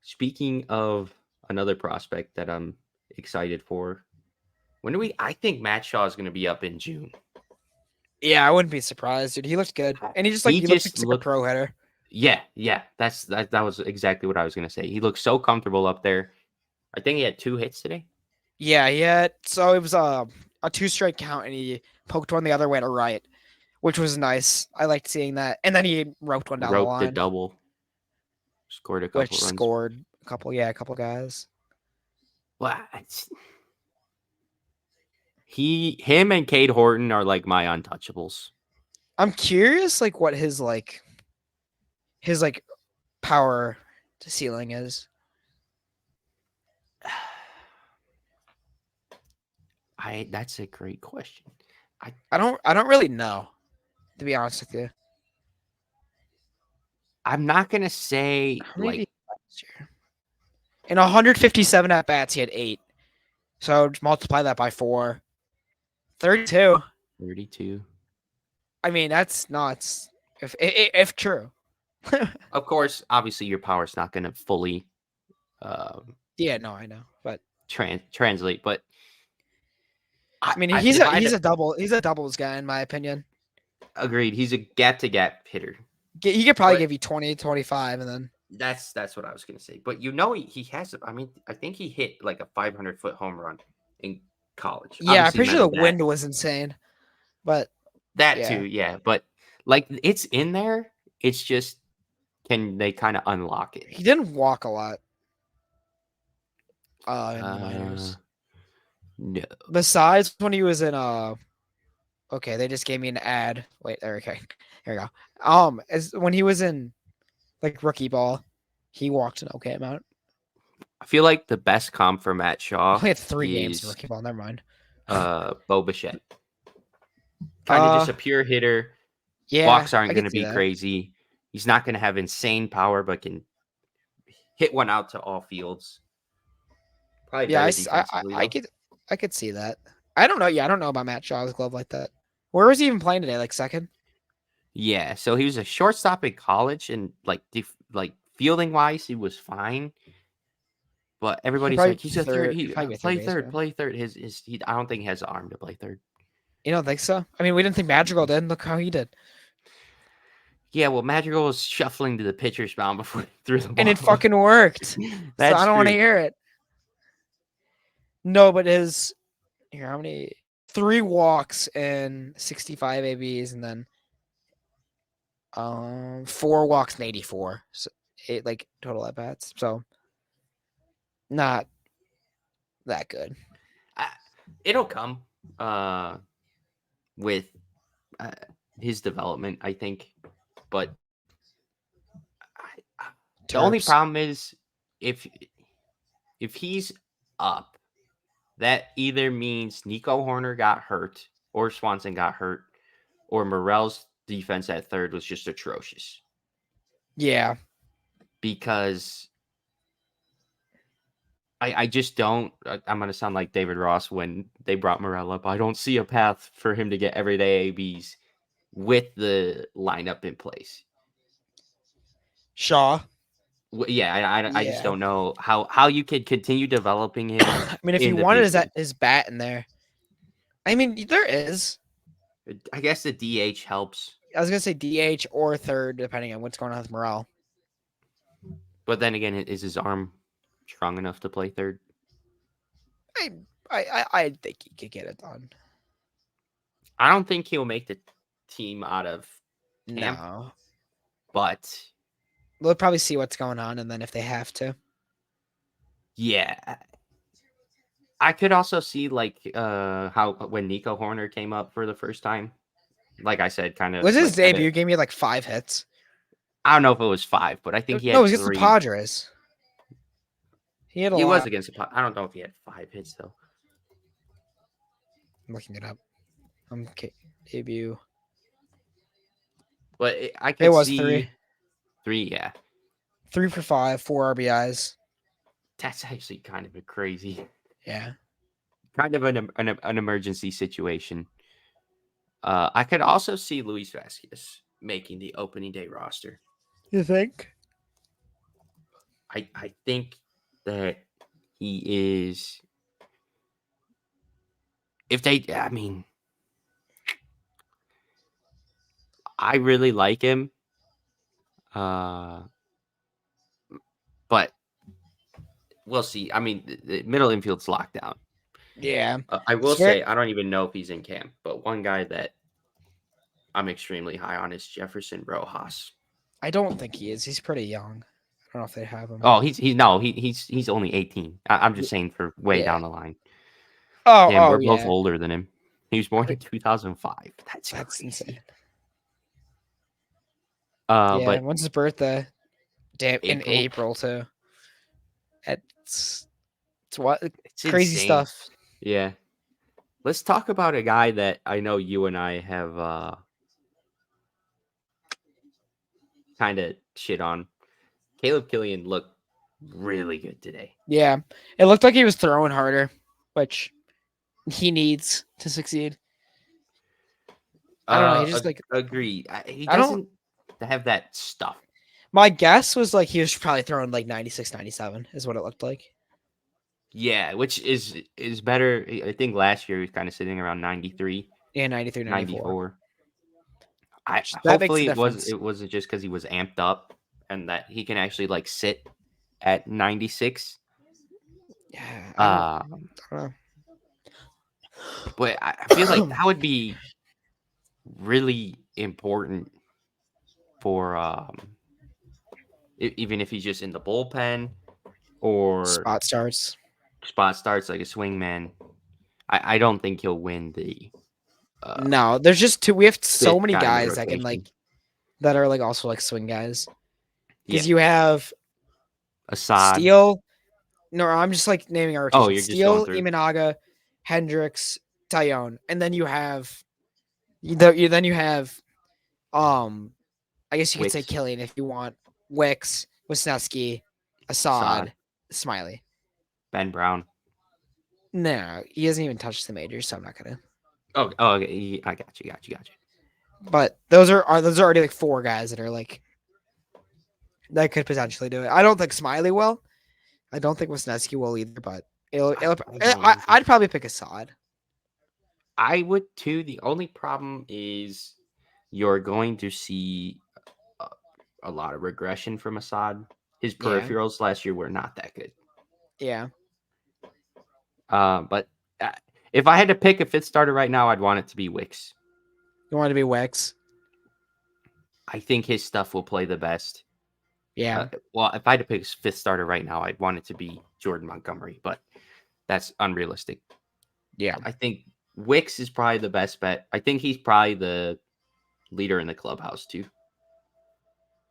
Speaker 1: Speaking of another prospect that I'm excited for, I think Matt Shaw is going to be up in June.
Speaker 2: Yeah, I wouldn't be surprised, dude. He looked good, and
Speaker 1: He
Speaker 2: he looks like
Speaker 1: just
Speaker 2: he's like a
Speaker 1: looked,
Speaker 2: pro hitter.
Speaker 1: yeah. That was exactly what I was going to say. He looked so comfortable up there. I think he had 2 hits today.
Speaker 2: Yeah. So it was a 2-strike count, and he poked one the other way to right, which was nice. I liked seeing that. And then he roped one down the
Speaker 1: Roped the
Speaker 2: line,
Speaker 1: double, scored a couple
Speaker 2: which
Speaker 1: runs.
Speaker 2: scored a couple guys.
Speaker 1: Well, him and Cade Horton are like my untouchables.
Speaker 2: I'm curious, like what his power ceiling is.
Speaker 1: That's a great question.
Speaker 2: I don't really know, to be honest with you.
Speaker 1: I'm not gonna say
Speaker 2: How many did
Speaker 1: like
Speaker 2: he have last year? In 157 at bats, he had 8. So just multiply that by 4. 32.
Speaker 1: 32.
Speaker 2: I mean, that's nuts. If true.
Speaker 1: Of course, obviously your power's not gonna fully um,
Speaker 2: Yeah, no, I know, but
Speaker 1: translate, but
Speaker 2: I mean,
Speaker 1: if I had
Speaker 2: he's
Speaker 1: to,
Speaker 2: a doubles guy in my opinion.
Speaker 1: agreed, he's a gap to gap hitter.
Speaker 2: He could probably
Speaker 1: But
Speaker 2: give you 20, 25, and then
Speaker 1: that's what I was gonna say. But he has. I mean, I think he hit like a 500-foot home run in college.
Speaker 2: yeah, I'm
Speaker 1: Obviously,
Speaker 2: pretty
Speaker 1: none
Speaker 2: sure the
Speaker 1: of that.
Speaker 2: wind was insane. But
Speaker 1: That too,
Speaker 2: yeah,
Speaker 1: yeah. But like it's in there. It's just can they kind of unlock it?
Speaker 2: he didn't walk a lot in the
Speaker 1: Uh,
Speaker 2: minors.
Speaker 1: no.
Speaker 2: Besides when he was in okay, they just gave me an ad. Wait, there okay. Here we go. As when he was in like rookie ball, he walked an okay amount.
Speaker 1: I feel like the best comp for Matt
Speaker 2: He
Speaker 1: Shaw
Speaker 2: only had 3 games in
Speaker 1: is
Speaker 2: rookie ball. Never mind.
Speaker 1: Bo Bichette. Kind of just a pure hitter.
Speaker 2: Yeah,
Speaker 1: Walks aren't
Speaker 2: I
Speaker 1: going
Speaker 2: could
Speaker 1: to
Speaker 2: see
Speaker 1: be
Speaker 2: that.
Speaker 1: crazy. He's not going to have insane power, but can hit one out to all fields. Probably
Speaker 2: Yeah,
Speaker 1: better defensively though.
Speaker 2: I could see that. I don't know. Yeah, I don't know about Matt Shaw's glove like that. Where was he even playing today? Like second?
Speaker 1: Yeah, so he was a shortstop in college, and like fielding wise, he was fine. But
Speaker 2: He
Speaker 1: everybody's
Speaker 2: probably
Speaker 1: like, he's a third.
Speaker 2: third.
Speaker 1: He
Speaker 2: Probably be a third
Speaker 1: play third,
Speaker 2: baseman.
Speaker 1: play third. I don't think he has the arm to play third.
Speaker 2: You don't think so? I mean, we didn't think Madrigal did. Look how he did,
Speaker 1: Yeah, well, Madrigal was shuffling to the pitcher's mound before he threw the
Speaker 2: and
Speaker 1: ball.
Speaker 2: it fucking worked. So I
Speaker 1: That's
Speaker 2: don't want to
Speaker 1: true.
Speaker 2: hear it. No, but his here, how many? 3 walks and 65 ABs, and then 4 walks and 84. So 8 like total at bats. So not that good.
Speaker 1: It'll come with uh, his development, I think. But the only
Speaker 2: Terps.
Speaker 1: problem is if if he's up, that either means Nico Horner got hurt or Swanson got hurt or Morel's defense at third was just atrocious.
Speaker 2: Yeah.
Speaker 1: Because I just don't. I'm gonna sound like David Ross when they brought Morel up. I don't see a path for him to get everyday ABs with the lineup in place.
Speaker 2: Shaw.
Speaker 1: Yeah, I just
Speaker 2: Yeah.
Speaker 1: don't know how you could continue developing him
Speaker 2: I mean, if
Speaker 1: in
Speaker 2: you
Speaker 1: the
Speaker 2: wanted
Speaker 1: big league.
Speaker 2: his bat in there, I mean, there is.
Speaker 1: I guess the DH helps,
Speaker 2: I was gonna say DH or third, depending on what's going on with Morale.
Speaker 1: but then again, is his arm strong enough to play third?
Speaker 2: I I think he could get it done.
Speaker 1: I don't think he'll make the team out of camp,
Speaker 2: No,
Speaker 1: but
Speaker 2: they'll probably see what's going on, and then if they have to,
Speaker 1: yeah, I could also see like how when Nico Horner came up for the first time, like I said, kind of
Speaker 2: was his
Speaker 1: like had a
Speaker 2: debut game. He had like 5 hits.
Speaker 1: I don't know if it was 5, but I think he
Speaker 2: No, it
Speaker 1: had
Speaker 2: was against the
Speaker 1: 3.
Speaker 2: Padres. He had a
Speaker 1: He was
Speaker 2: lot.
Speaker 1: against the I don't know if he had 5 hits though.
Speaker 2: I'm looking it up. Debut.
Speaker 1: But I
Speaker 2: It
Speaker 1: could
Speaker 2: was three.
Speaker 1: see 3, yeah.
Speaker 2: 3 for 5, 4 RBIs.
Speaker 1: That's actually kind of a crazy
Speaker 2: Yeah.
Speaker 1: kind of an emergency situation. I could also see Luis Vasquez making the opening day roster.
Speaker 2: You think?
Speaker 1: I think that he is if they I mean I really like him. Uh but we'll see. I mean, the middle infield's locked down.
Speaker 2: Yeah.
Speaker 1: I will
Speaker 2: It's very.
Speaker 1: say I don't even know if he's in camp, but one guy that I'm extremely high on is Jefferson Rojas.
Speaker 2: I don't think he is. He's pretty young. I don't know if they have him.
Speaker 1: Oh, he's no, he's only 18. I'm
Speaker 2: Y-
Speaker 1: just saying for way
Speaker 2: Yeah.
Speaker 1: down the line.
Speaker 2: Oh,
Speaker 1: Damn,
Speaker 2: oh
Speaker 1: we're both
Speaker 2: yeah.
Speaker 1: older than him. He was born
Speaker 2: I-
Speaker 1: in 2005. That's
Speaker 2: That's insane.
Speaker 1: crazy.
Speaker 2: Yeah.
Speaker 1: But
Speaker 2: When's his birthday? Damn, in
Speaker 1: April,
Speaker 2: April too. It's what
Speaker 1: it's
Speaker 2: crazy
Speaker 1: insane.
Speaker 2: stuff.
Speaker 1: Yeah. Let's talk about a guy that I know you and I have kind of shit on. Caleb Killian looked really good today.
Speaker 2: Yeah. It looked like he was throwing harder, which he needs to succeed. I don't know. He just like
Speaker 1: Agree. He
Speaker 2: I don't.
Speaker 1: doesn't have that stuff.
Speaker 2: My guess was like he was probably throwing like 96, 97 is what it looked like.
Speaker 1: Yeah, which is better. I think last year he was kind of sitting around 93,
Speaker 2: Yeah, 93, 94.
Speaker 1: 94. I
Speaker 2: That makes a
Speaker 1: hopefully
Speaker 2: difference.
Speaker 1: it wasn't just because he was amped up and that he can actually like sit at 96.
Speaker 2: Yeah,
Speaker 1: Um,
Speaker 2: I don't know.
Speaker 1: but I feel like that would be really important for even if he's just in the bullpen or
Speaker 2: Spot starts.
Speaker 1: spot starts like a swingman. I don't think he'll win the
Speaker 2: No, there's just two. We have so
Speaker 1: 5th
Speaker 2: many
Speaker 1: guy in the
Speaker 2: guys that can
Speaker 1: rotation.
Speaker 2: like that are like also like swing guys
Speaker 1: Yeah,
Speaker 2: because you have
Speaker 1: Assad.
Speaker 2: Steele. No, I'm just like naming our
Speaker 1: Oh,
Speaker 2: rotation.
Speaker 1: you're just going
Speaker 2: Steele,
Speaker 1: through
Speaker 2: Imanaga, Hendricks, Tyone, and then you have then you have I guess you could say
Speaker 1: Wicks,
Speaker 2: Killian if you want Wicks, Wisniewski,
Speaker 1: Assad,
Speaker 2: Assad, Smiley.
Speaker 1: Ben Brown.
Speaker 2: No, he hasn't even touched the majors, so I'm not gonna.
Speaker 1: Oh, okay. I got you.
Speaker 2: But those are already like 4 guys that are like that could potentially do it. I don't think Smiley will. I don't think Wisniewski will either. But
Speaker 1: I don't either.
Speaker 2: I'd probably pick Assad.
Speaker 1: I would too. The only problem is you're going to see a, a lot of regression from Assad. His
Speaker 2: Yeah,
Speaker 1: peripherals last year were not that good.
Speaker 2: yeah.
Speaker 1: But uh, if I had to pick a 5th starter right now, I'd want it to be Wicks.
Speaker 2: You want to be Wicks?
Speaker 1: I think his stuff will play the best.
Speaker 2: Yeah,
Speaker 1: Well, if I had to pick a 5th starter right now, I'd want it to be Jordan Montgomery, but that's unrealistic.
Speaker 2: yeah.
Speaker 1: I think Wicks is probably the best bet. I think he's probably the leader in the clubhouse too.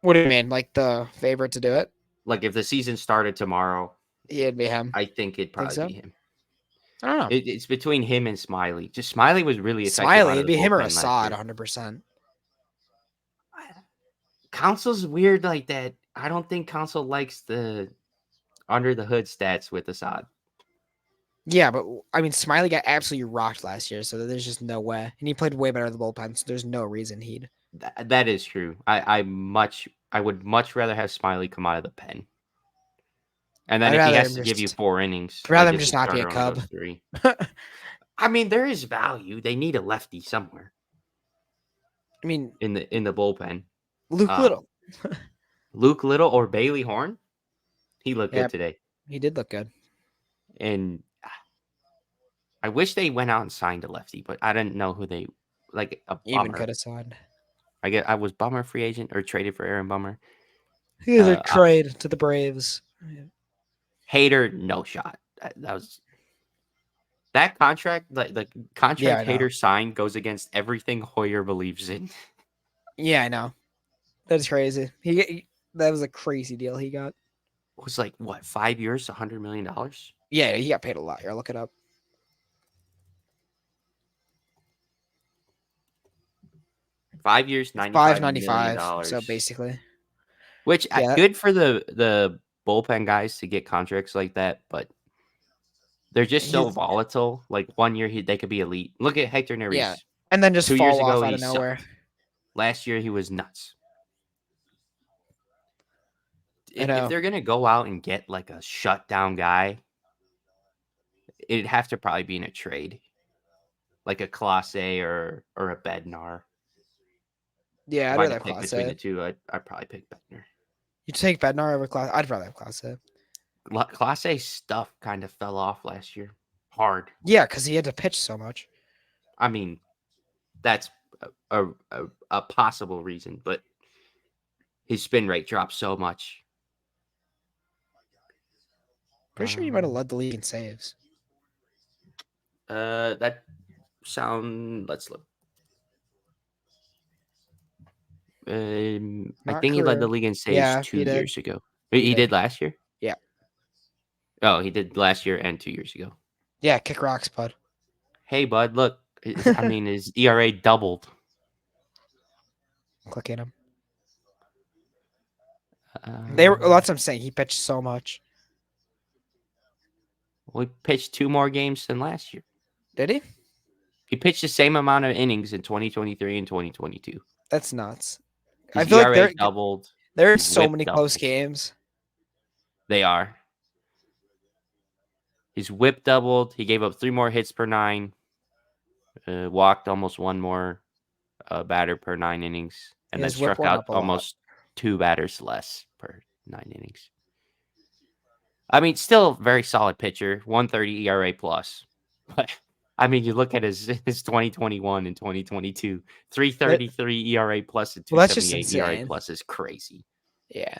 Speaker 2: What do you mean? Like the favorite to do it?
Speaker 1: Like if the season started tomorrow,
Speaker 2: It'd be him.
Speaker 1: I think it'd
Speaker 2: Think
Speaker 1: probably
Speaker 2: so?
Speaker 1: be him.
Speaker 2: I don't know.
Speaker 1: It's between him and Smiley. Just Smiley was really effective
Speaker 2: Smiley,
Speaker 1: out
Speaker 2: it'd
Speaker 1: of the
Speaker 2: be him or
Speaker 1: bullpen last
Speaker 2: Assad,
Speaker 1: year.
Speaker 2: 100%.
Speaker 1: Council's weird like that. I don't think Council likes the under the hood stats with Assad.
Speaker 2: Yeah, but I mean, Smiley got absolutely rocked last year, so there's just no way. And he played way better in the bullpen, so there's no reason he'd.
Speaker 1: That is true. I would much rather have Smiley come out of the pen. And then
Speaker 2: I'd
Speaker 1: if he
Speaker 2: rather
Speaker 1: has
Speaker 2: him
Speaker 1: to give you
Speaker 2: just.
Speaker 1: 4 innings,
Speaker 2: I'd rather
Speaker 1: like
Speaker 2: him
Speaker 1: as
Speaker 2: just
Speaker 1: a
Speaker 2: not be a
Speaker 1: starter only
Speaker 2: Cub.
Speaker 1: goes 3. I mean, there is value. They need a lefty somewhere
Speaker 2: I mean,
Speaker 1: in the bullpen.
Speaker 2: Luke
Speaker 1: Um,
Speaker 2: Little.
Speaker 1: Luke Little or Bailey Horn, he looked
Speaker 2: Yeah,
Speaker 1: good today.
Speaker 2: he did look good.
Speaker 1: And I wish they went out and signed a lefty, but I didn't know who they like a
Speaker 2: Even could
Speaker 1: Bummer.
Speaker 2: have signed.
Speaker 1: I was Bummer free agent or traded for Aaron Bummer.
Speaker 2: He was a trade to the Braves.
Speaker 1: Hater, no shot. That was that contract. Like the
Speaker 2: Yeah,
Speaker 1: contract
Speaker 2: I know.
Speaker 1: Hater signed goes against everything Hoyer believes in.
Speaker 2: Yeah, I know. That's crazy. That was a crazy deal he got.
Speaker 1: It was like what 5 years, $100 million.
Speaker 2: Yeah, he got paid a lot. Here, look it up.
Speaker 1: 5 years, $95 million
Speaker 2: $5.95. So basically,
Speaker 1: Which
Speaker 2: yeah,
Speaker 1: good for the bullpen guys to get contracts like that, but they're just so
Speaker 2: he's
Speaker 1: volatile. Like 1 year they could be elite. Look at Hector
Speaker 2: yeah,
Speaker 1: Neris.
Speaker 2: and then just
Speaker 1: 2 years
Speaker 2: fall
Speaker 1: ago
Speaker 2: off out
Speaker 1: he
Speaker 2: of nowhere.
Speaker 1: sucked. Last year he was nuts.
Speaker 2: I
Speaker 1: If
Speaker 2: know.
Speaker 1: they're gonna go out and get like a shutdown guy, it'd have to probably be in a trade, like a Clase or a Bednar.
Speaker 2: Yeah,
Speaker 1: If
Speaker 2: I'd
Speaker 1: I had
Speaker 2: rather
Speaker 1: to
Speaker 2: have
Speaker 1: pick
Speaker 2: Class
Speaker 1: between
Speaker 2: A.
Speaker 1: the two, I'd probably pick Bednar.
Speaker 2: You take Bednar over Class. I'd rather have Class A.
Speaker 1: Clase stuff kind of fell off last year, hard.
Speaker 2: Yeah, because he had to pitch so much.
Speaker 1: I mean, that's a possible reason, but his spin rate dropped so much.
Speaker 2: Pretty sure he might have led the league in saves.
Speaker 1: That sound. Let's look. I
Speaker 2: Not
Speaker 1: think he led the
Speaker 2: career.
Speaker 1: league in saves
Speaker 2: Yeah, he
Speaker 1: 2
Speaker 2: did.
Speaker 1: years ago.
Speaker 2: He
Speaker 1: He
Speaker 2: did.
Speaker 1: did last year.
Speaker 2: Yeah.
Speaker 1: Oh, he did last year and 2 years ago.
Speaker 2: Yeah, kick rocks, bud.
Speaker 1: Hey, bud, look. I mean, his ERA doubled.
Speaker 2: Click in him. That's
Speaker 1: Um,
Speaker 2: what I'm saying. He pitched so much.
Speaker 1: we pitched 2 more games than last year.
Speaker 2: Did he?
Speaker 1: He pitched the same amount of innings in 2023 and 2022.
Speaker 2: That's nuts. I
Speaker 1: His
Speaker 2: feel like
Speaker 1: ERA doubled.
Speaker 2: there's
Speaker 1: His
Speaker 2: so
Speaker 1: WHIP
Speaker 2: many close
Speaker 1: doubled.
Speaker 2: games.
Speaker 1: They are. His WHIP doubled. He gave up 3 more hits per 9. Walked almost 1 more batter per 9 innings, and then
Speaker 2: His whip
Speaker 1: struck
Speaker 2: went
Speaker 1: out
Speaker 2: up a lot.
Speaker 1: almost 2 batters less per 9 innings. I mean, still very solid pitcher, 130 ERA plus. But I mean, you look at his 2021 and 2022, 333 ERA plus and
Speaker 2: Well, that's just
Speaker 1: 278 ERA
Speaker 2: insane.
Speaker 1: plus is crazy.
Speaker 2: Yeah.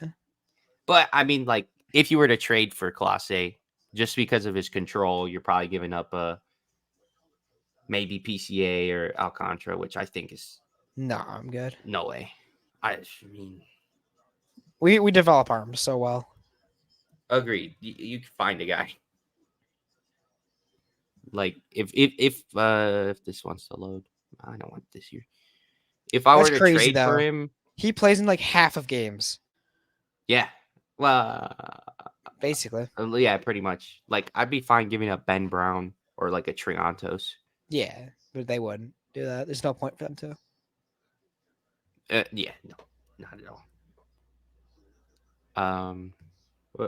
Speaker 1: But I mean, like if you were to trade for Clase, just because of his control, you're probably giving up maybe PCA or Alcantara, which I think is
Speaker 2: No, I'm good.
Speaker 1: no way. I mean,
Speaker 2: We develop arms so well.
Speaker 1: agreed. You can find a guy. Like if this wants to load, I don't want it this year. If I
Speaker 2: That's
Speaker 1: were to
Speaker 2: crazy
Speaker 1: trade for
Speaker 2: though.
Speaker 1: him,
Speaker 2: He plays in like half of games,
Speaker 1: yeah, well,
Speaker 2: basically.
Speaker 1: yeah, pretty much. Like I'd be fine giving up Ben Brown or like a Triantos.
Speaker 2: Yeah, but they wouldn't do that. There's no point for them to.
Speaker 1: Yeah, no, not at all.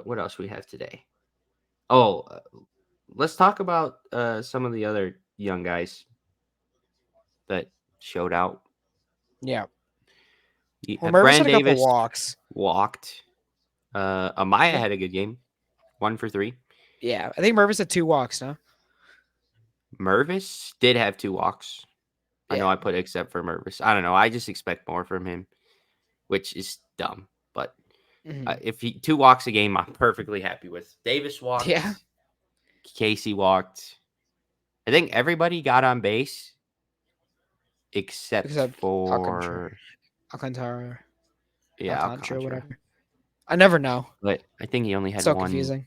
Speaker 1: What else we have today? Oh, let's talk about some of the other young guys that showed out.
Speaker 2: Yeah. Well, Mervis
Speaker 1: Brandon
Speaker 2: had a couple
Speaker 1: Davis
Speaker 2: walks.
Speaker 1: walked. Amaya had a good game, 1 for 3.
Speaker 2: Yeah, I think Mervis had 2 walks now.
Speaker 1: Mervis did have 2 walks. I know
Speaker 2: Yeah.
Speaker 1: I put except for Mervis. I don't know. I just expect more from him, which is dumb. But if he 2 walks a game, I'm perfectly happy with. Davis walked.
Speaker 2: Yeah.
Speaker 1: Casey walked. I think everybody got on base except for
Speaker 2: Alcantara.
Speaker 1: yeah,
Speaker 2: Alcantara,
Speaker 1: Alcantara.
Speaker 2: whatever. I never know.
Speaker 1: But I think he only had
Speaker 2: So
Speaker 1: 1
Speaker 2: confusing.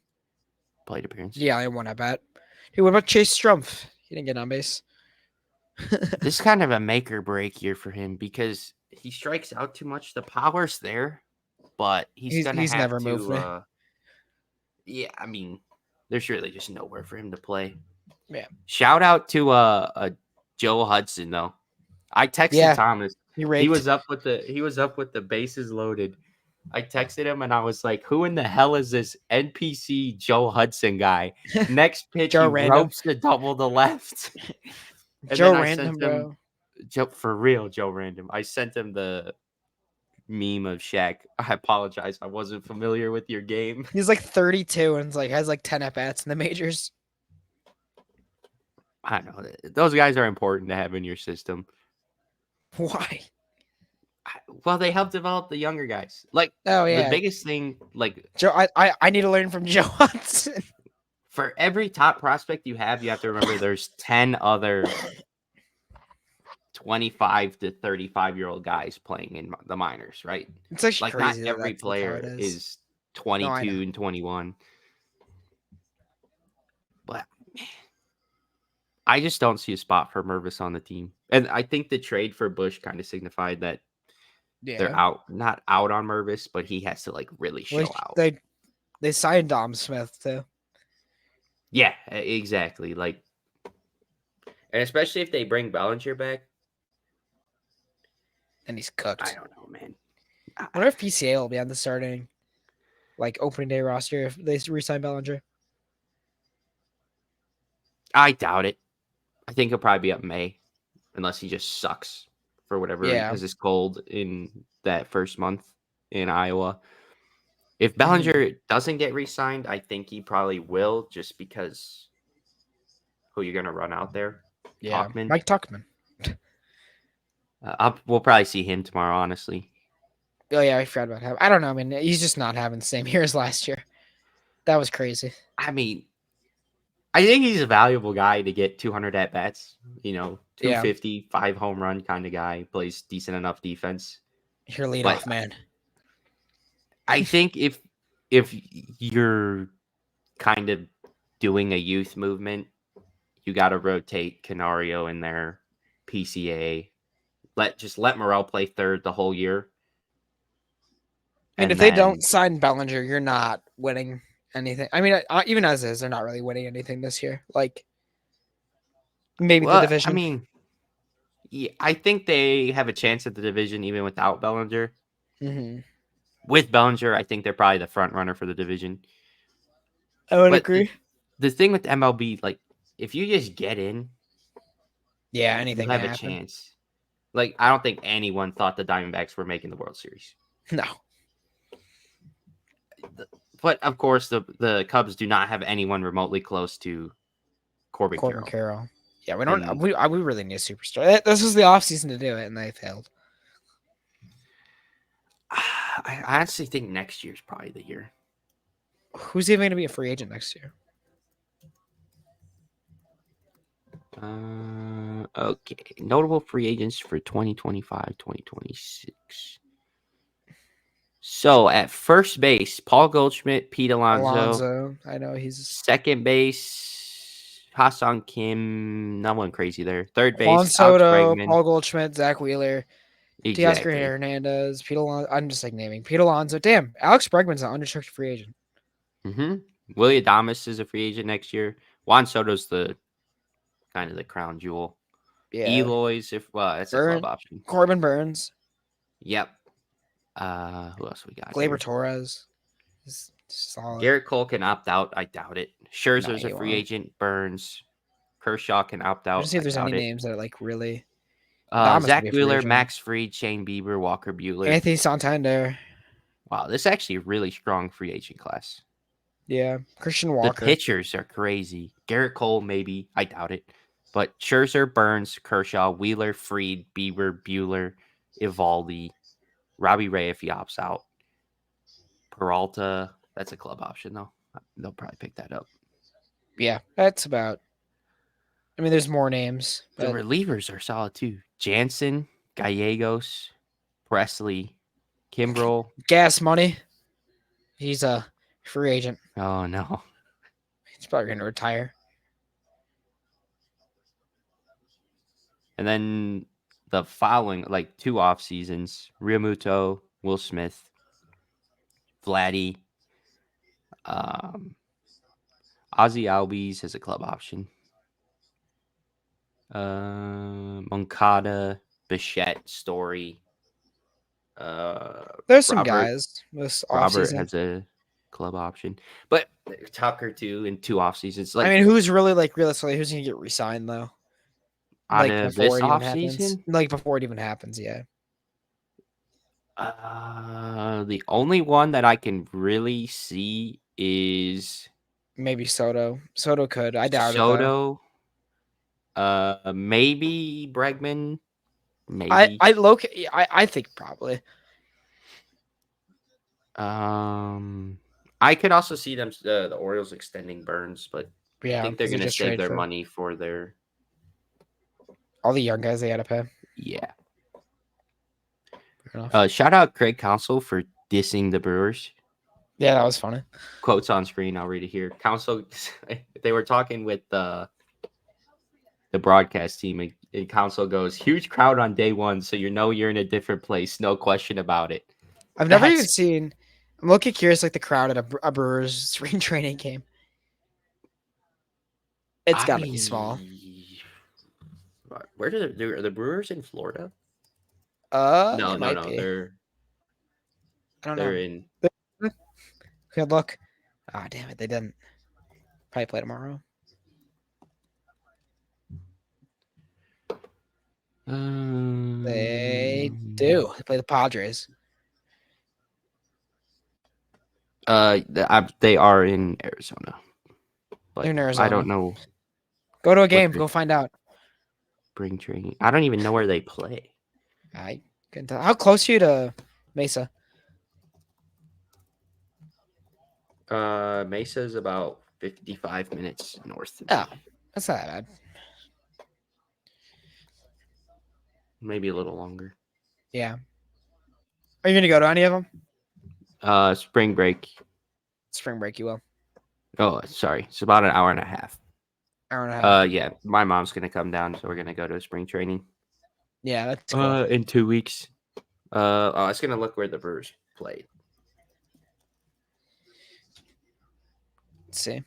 Speaker 1: plate appearance.
Speaker 2: Yeah, I won, I bet. Hey, what about Chase Strumpf? He didn't get on base.
Speaker 1: This is kind of a make or break year for him because he strikes out too much. The power's there, but he's gonna have
Speaker 2: never moved me.
Speaker 1: to. Yeah, I mean, there's really just nowhere for him to play.
Speaker 2: Yeah.
Speaker 1: Shout out to Joe Hudson though. I texted
Speaker 2: Yeah.
Speaker 1: Thomas.
Speaker 2: He
Speaker 1: He
Speaker 2: raked.
Speaker 1: was up with the bases loaded. I texted him and I was like, "Who in the hell is this NPC Joe Hudson guy?" Next pitch,
Speaker 2: Joe
Speaker 1: he
Speaker 2: Random.
Speaker 1: ropes the double to left, and
Speaker 2: Joe
Speaker 1: then I sent
Speaker 2: Random,
Speaker 1: him
Speaker 2: bro.
Speaker 1: Joe for real, Joe Random. I sent him the meme of Shaq. I apologize, I wasn't familiar with your game.
Speaker 2: He's like 32 and has like 10 at bats in the majors.
Speaker 1: I don't know. Those guys are important to have in your system.
Speaker 2: Why?
Speaker 1: Well, they help develop the younger guys. Like
Speaker 2: Oh
Speaker 1: the
Speaker 2: yeah,
Speaker 1: biggest thing, like
Speaker 2: Joe. I need to learn from Joe Hudson.
Speaker 1: for every top prospect you have to remember there's 10 other 25 to 35-year-old guys playing in the minors, right?
Speaker 2: It's actually
Speaker 1: Like not
Speaker 2: crazy that
Speaker 1: every
Speaker 2: that's how it
Speaker 1: player
Speaker 2: is.
Speaker 1: is
Speaker 2: No, I know.
Speaker 1: 22 and 21. But I just don't see a spot for Mervis on the team. And I think the trade for Bush kind of signified that they're
Speaker 2: Yeah.
Speaker 1: not out on Mervis, but he has to like really
Speaker 2: Well,
Speaker 1: show out.
Speaker 2: they signed Dom Smith too,
Speaker 1: Yeah, exactly. Like, and especially if they bring Bellinger back,
Speaker 2: and he's
Speaker 1: I
Speaker 2: cooked.
Speaker 1: don't know, man.
Speaker 2: I wonder if PCA will be on the starting opening day roster if they re-sign Bellinger.
Speaker 1: I doubt it. I think he'll probably be up May, unless he just sucks for whatever
Speaker 2: Yeah.
Speaker 1: because it's cold in that first month in Iowa. If
Speaker 2: Mhm.
Speaker 1: Bellinger doesn't get re-signed, I think he probably will, just because who you're gonna run out there,
Speaker 2: Yeah.
Speaker 1: Talkman.
Speaker 2: Mike Tuckman.
Speaker 1: We'll probably see him tomorrow. Honestly,
Speaker 2: Oh yeah, I forgot about him. I don't know. I mean, he's just not having the same year as last year. That was crazy.
Speaker 1: I mean, I think he's a valuable guy to get 200 at bats.
Speaker 2: Yeah.
Speaker 1: 250, 5 home run kind of guy. Plays decent enough defense.
Speaker 2: Your
Speaker 1: But
Speaker 2: leadoff man.
Speaker 1: I think if you're kind of doing a youth movement, you got to rotate Canario in there, PCA. Let Morel play third the whole year,
Speaker 2: I mean, if
Speaker 1: and
Speaker 2: they don't
Speaker 1: then
Speaker 2: sign Bellinger, you're not winning anything. I mean, even as is, they're not really winning anything this year. Maybe the
Speaker 1: well, I
Speaker 2: division.
Speaker 1: mean, yeah, I think they have a chance at the division even without Bellinger.
Speaker 2: Mm-hmm.
Speaker 1: With Bellinger, I think they're probably the front runner for the division.
Speaker 2: I would
Speaker 1: But
Speaker 2: agree.
Speaker 1: the thing with MLB, like if you just get in,
Speaker 2: Yeah,
Speaker 1: you
Speaker 2: anything can
Speaker 1: have a
Speaker 2: happen.
Speaker 1: chance. Like I don't think anyone thought the Diamondbacks were making the World Series.
Speaker 2: No.
Speaker 1: But of course, the Cubs do not have anyone remotely close to Corbin
Speaker 2: Corbin
Speaker 1: Carroll.
Speaker 2: Carroll. Yeah, we don't.
Speaker 1: And
Speaker 2: We really need a superstar. This was the offseason to do it, and they failed.
Speaker 1: I honestly think next year's probably the year.
Speaker 2: Who's even going to be a free agent next year?
Speaker 1: Okay. Notable free agents for 2025, 2026. So at first base, Paul Goldschmidt, Pete Alonso.
Speaker 2: Alonso. I know he's
Speaker 1: Second base, Hassan Kim. No one crazy there. Third
Speaker 2: Juan
Speaker 1: base, Alex
Speaker 2: Soto,
Speaker 1: Bregman.
Speaker 2: Paul Goldschmidt, Zach Wheeler, Teoscar
Speaker 1: Exactly.
Speaker 2: Hernandez, Pete Alonso. I'm just naming Pete Alonso. Damn, Alex Bregman's an unrestricted free agent.
Speaker 1: Mm-hmm. Willie Adames is a free agent next year. Juan Soto's the kind of the crown jewel.
Speaker 2: Yeah,
Speaker 1: Eloy's that's a club
Speaker 2: Burn,
Speaker 1: option.
Speaker 2: Corbin Burns,
Speaker 1: Yep. Who else we got
Speaker 2: Glaber
Speaker 1: here?
Speaker 2: Torres. Is solid.
Speaker 1: Garrett Cole can opt out. I doubt it.
Speaker 2: No,
Speaker 1: Scherzer's a
Speaker 2: he
Speaker 1: free
Speaker 2: won't.
Speaker 1: agent. Burns. Kershaw can opt
Speaker 2: I
Speaker 1: out.
Speaker 2: just see if
Speaker 1: I
Speaker 2: there's any
Speaker 1: doubt it.
Speaker 2: names that really. Adamas could
Speaker 1: Zach
Speaker 2: be a free
Speaker 1: Wheeler,
Speaker 2: agent.
Speaker 1: Max Fried, Shane Bieber, Walker Bueller.
Speaker 2: Anthony Santander.
Speaker 1: Wow, this is actually a really strong free agent class.
Speaker 2: Yeah, Christian
Speaker 1: The
Speaker 2: Walker.
Speaker 1: pitchers are crazy. Garrett Cole, maybe. I doubt it. But Scherzer, Burns, Kershaw, Wheeler, Fried, Bieber, Bueller, Evaldi, Robbie Ray if he opts out. Peralta, that's a club option, though. They'll probably pick that up.
Speaker 2: Yeah, that's about. I mean, there's more names,
Speaker 1: The
Speaker 2: but
Speaker 1: relievers are solid, too. Jansen, Gallegos, Presley, Kimbrel.
Speaker 2: Gas Money. He's a free agent.
Speaker 1: Oh, no.
Speaker 2: He's probably going to retire.
Speaker 1: And then the following, like 2 off seasons, Realmuto, Will Smith, Vladdy, Ozzy Albies has a club option. Moncada, Bichette, Story.
Speaker 2: There's some
Speaker 1: Robert
Speaker 2: guys this
Speaker 1: Robert
Speaker 2: offseason.
Speaker 1: has a club option, but Tucker too in 2 off seasons.
Speaker 2: I
Speaker 1: Like
Speaker 2: mean, who's really like realistically who's gonna get re-signed though?
Speaker 1: out
Speaker 2: Like
Speaker 1: of
Speaker 2: before
Speaker 1: this
Speaker 2: it even
Speaker 1: off
Speaker 2: happens.
Speaker 1: season,
Speaker 2: Like before it even happens, yeah.
Speaker 1: the only one that I can really see is
Speaker 2: Maybe Soto. Soto could. I doubt it though.
Speaker 1: Soto. Maybe Bregman.
Speaker 2: I
Speaker 1: Maybe.
Speaker 2: I look. I think probably.
Speaker 1: I could also see them the Orioles extending Burns, but I
Speaker 2: Yeah,
Speaker 1: think they're
Speaker 2: because they
Speaker 1: gonna
Speaker 2: just
Speaker 1: save
Speaker 2: trade
Speaker 1: their
Speaker 2: for
Speaker 1: money for their
Speaker 2: all the young guys they had to pay.
Speaker 1: yeah.
Speaker 2: Fair enough.
Speaker 1: Shout out Craig Counsell for dissing the Brewers.
Speaker 2: Yeah, that was funny.
Speaker 1: Quotes on screen. I'll read it here. Counsell, they were talking with the broadcast team, and Counsell goes, "Huge crowd on day one, so you know you're in a different place, no question about it."
Speaker 2: I've never even
Speaker 1: That's
Speaker 2: seen. I'm looking curious, like the crowd at a Brewers spring training game. It's got to be small.
Speaker 1: Where are the Brewers in Florida?
Speaker 2: They
Speaker 1: No, no,
Speaker 2: might
Speaker 1: no.
Speaker 2: be. I don't
Speaker 1: They're
Speaker 2: know.
Speaker 1: in.
Speaker 2: Good luck. Ah, damn it, they didn't. Probably play tomorrow. They do. They play the Padres.
Speaker 1: They are in Arizona, but
Speaker 2: They're in
Speaker 1: I
Speaker 2: Arizona.
Speaker 1: don't know
Speaker 2: Go to a
Speaker 1: what
Speaker 2: game.
Speaker 1: their
Speaker 2: Go find out.
Speaker 1: spring training. I don't even know where they play.
Speaker 2: I couldn't tell. How close are you to Mesa?
Speaker 1: Mesa is about 55 minutes north of
Speaker 2: Oh,
Speaker 1: me,
Speaker 2: that's not that bad.
Speaker 1: maybe a little longer.
Speaker 2: Yeah. Are you gonna go to any of them?
Speaker 1: Spring break.
Speaker 2: Spring break, you will.
Speaker 1: Oh, sorry, it's about an hour and a half.
Speaker 2: Hour and a half.
Speaker 1: Yeah, my mom's gonna come down, so we're gonna go to spring training.
Speaker 2: Yeah, that's cool.
Speaker 1: In 2 weeks. I was gonna look where the Brewers played.
Speaker 2: Let's see.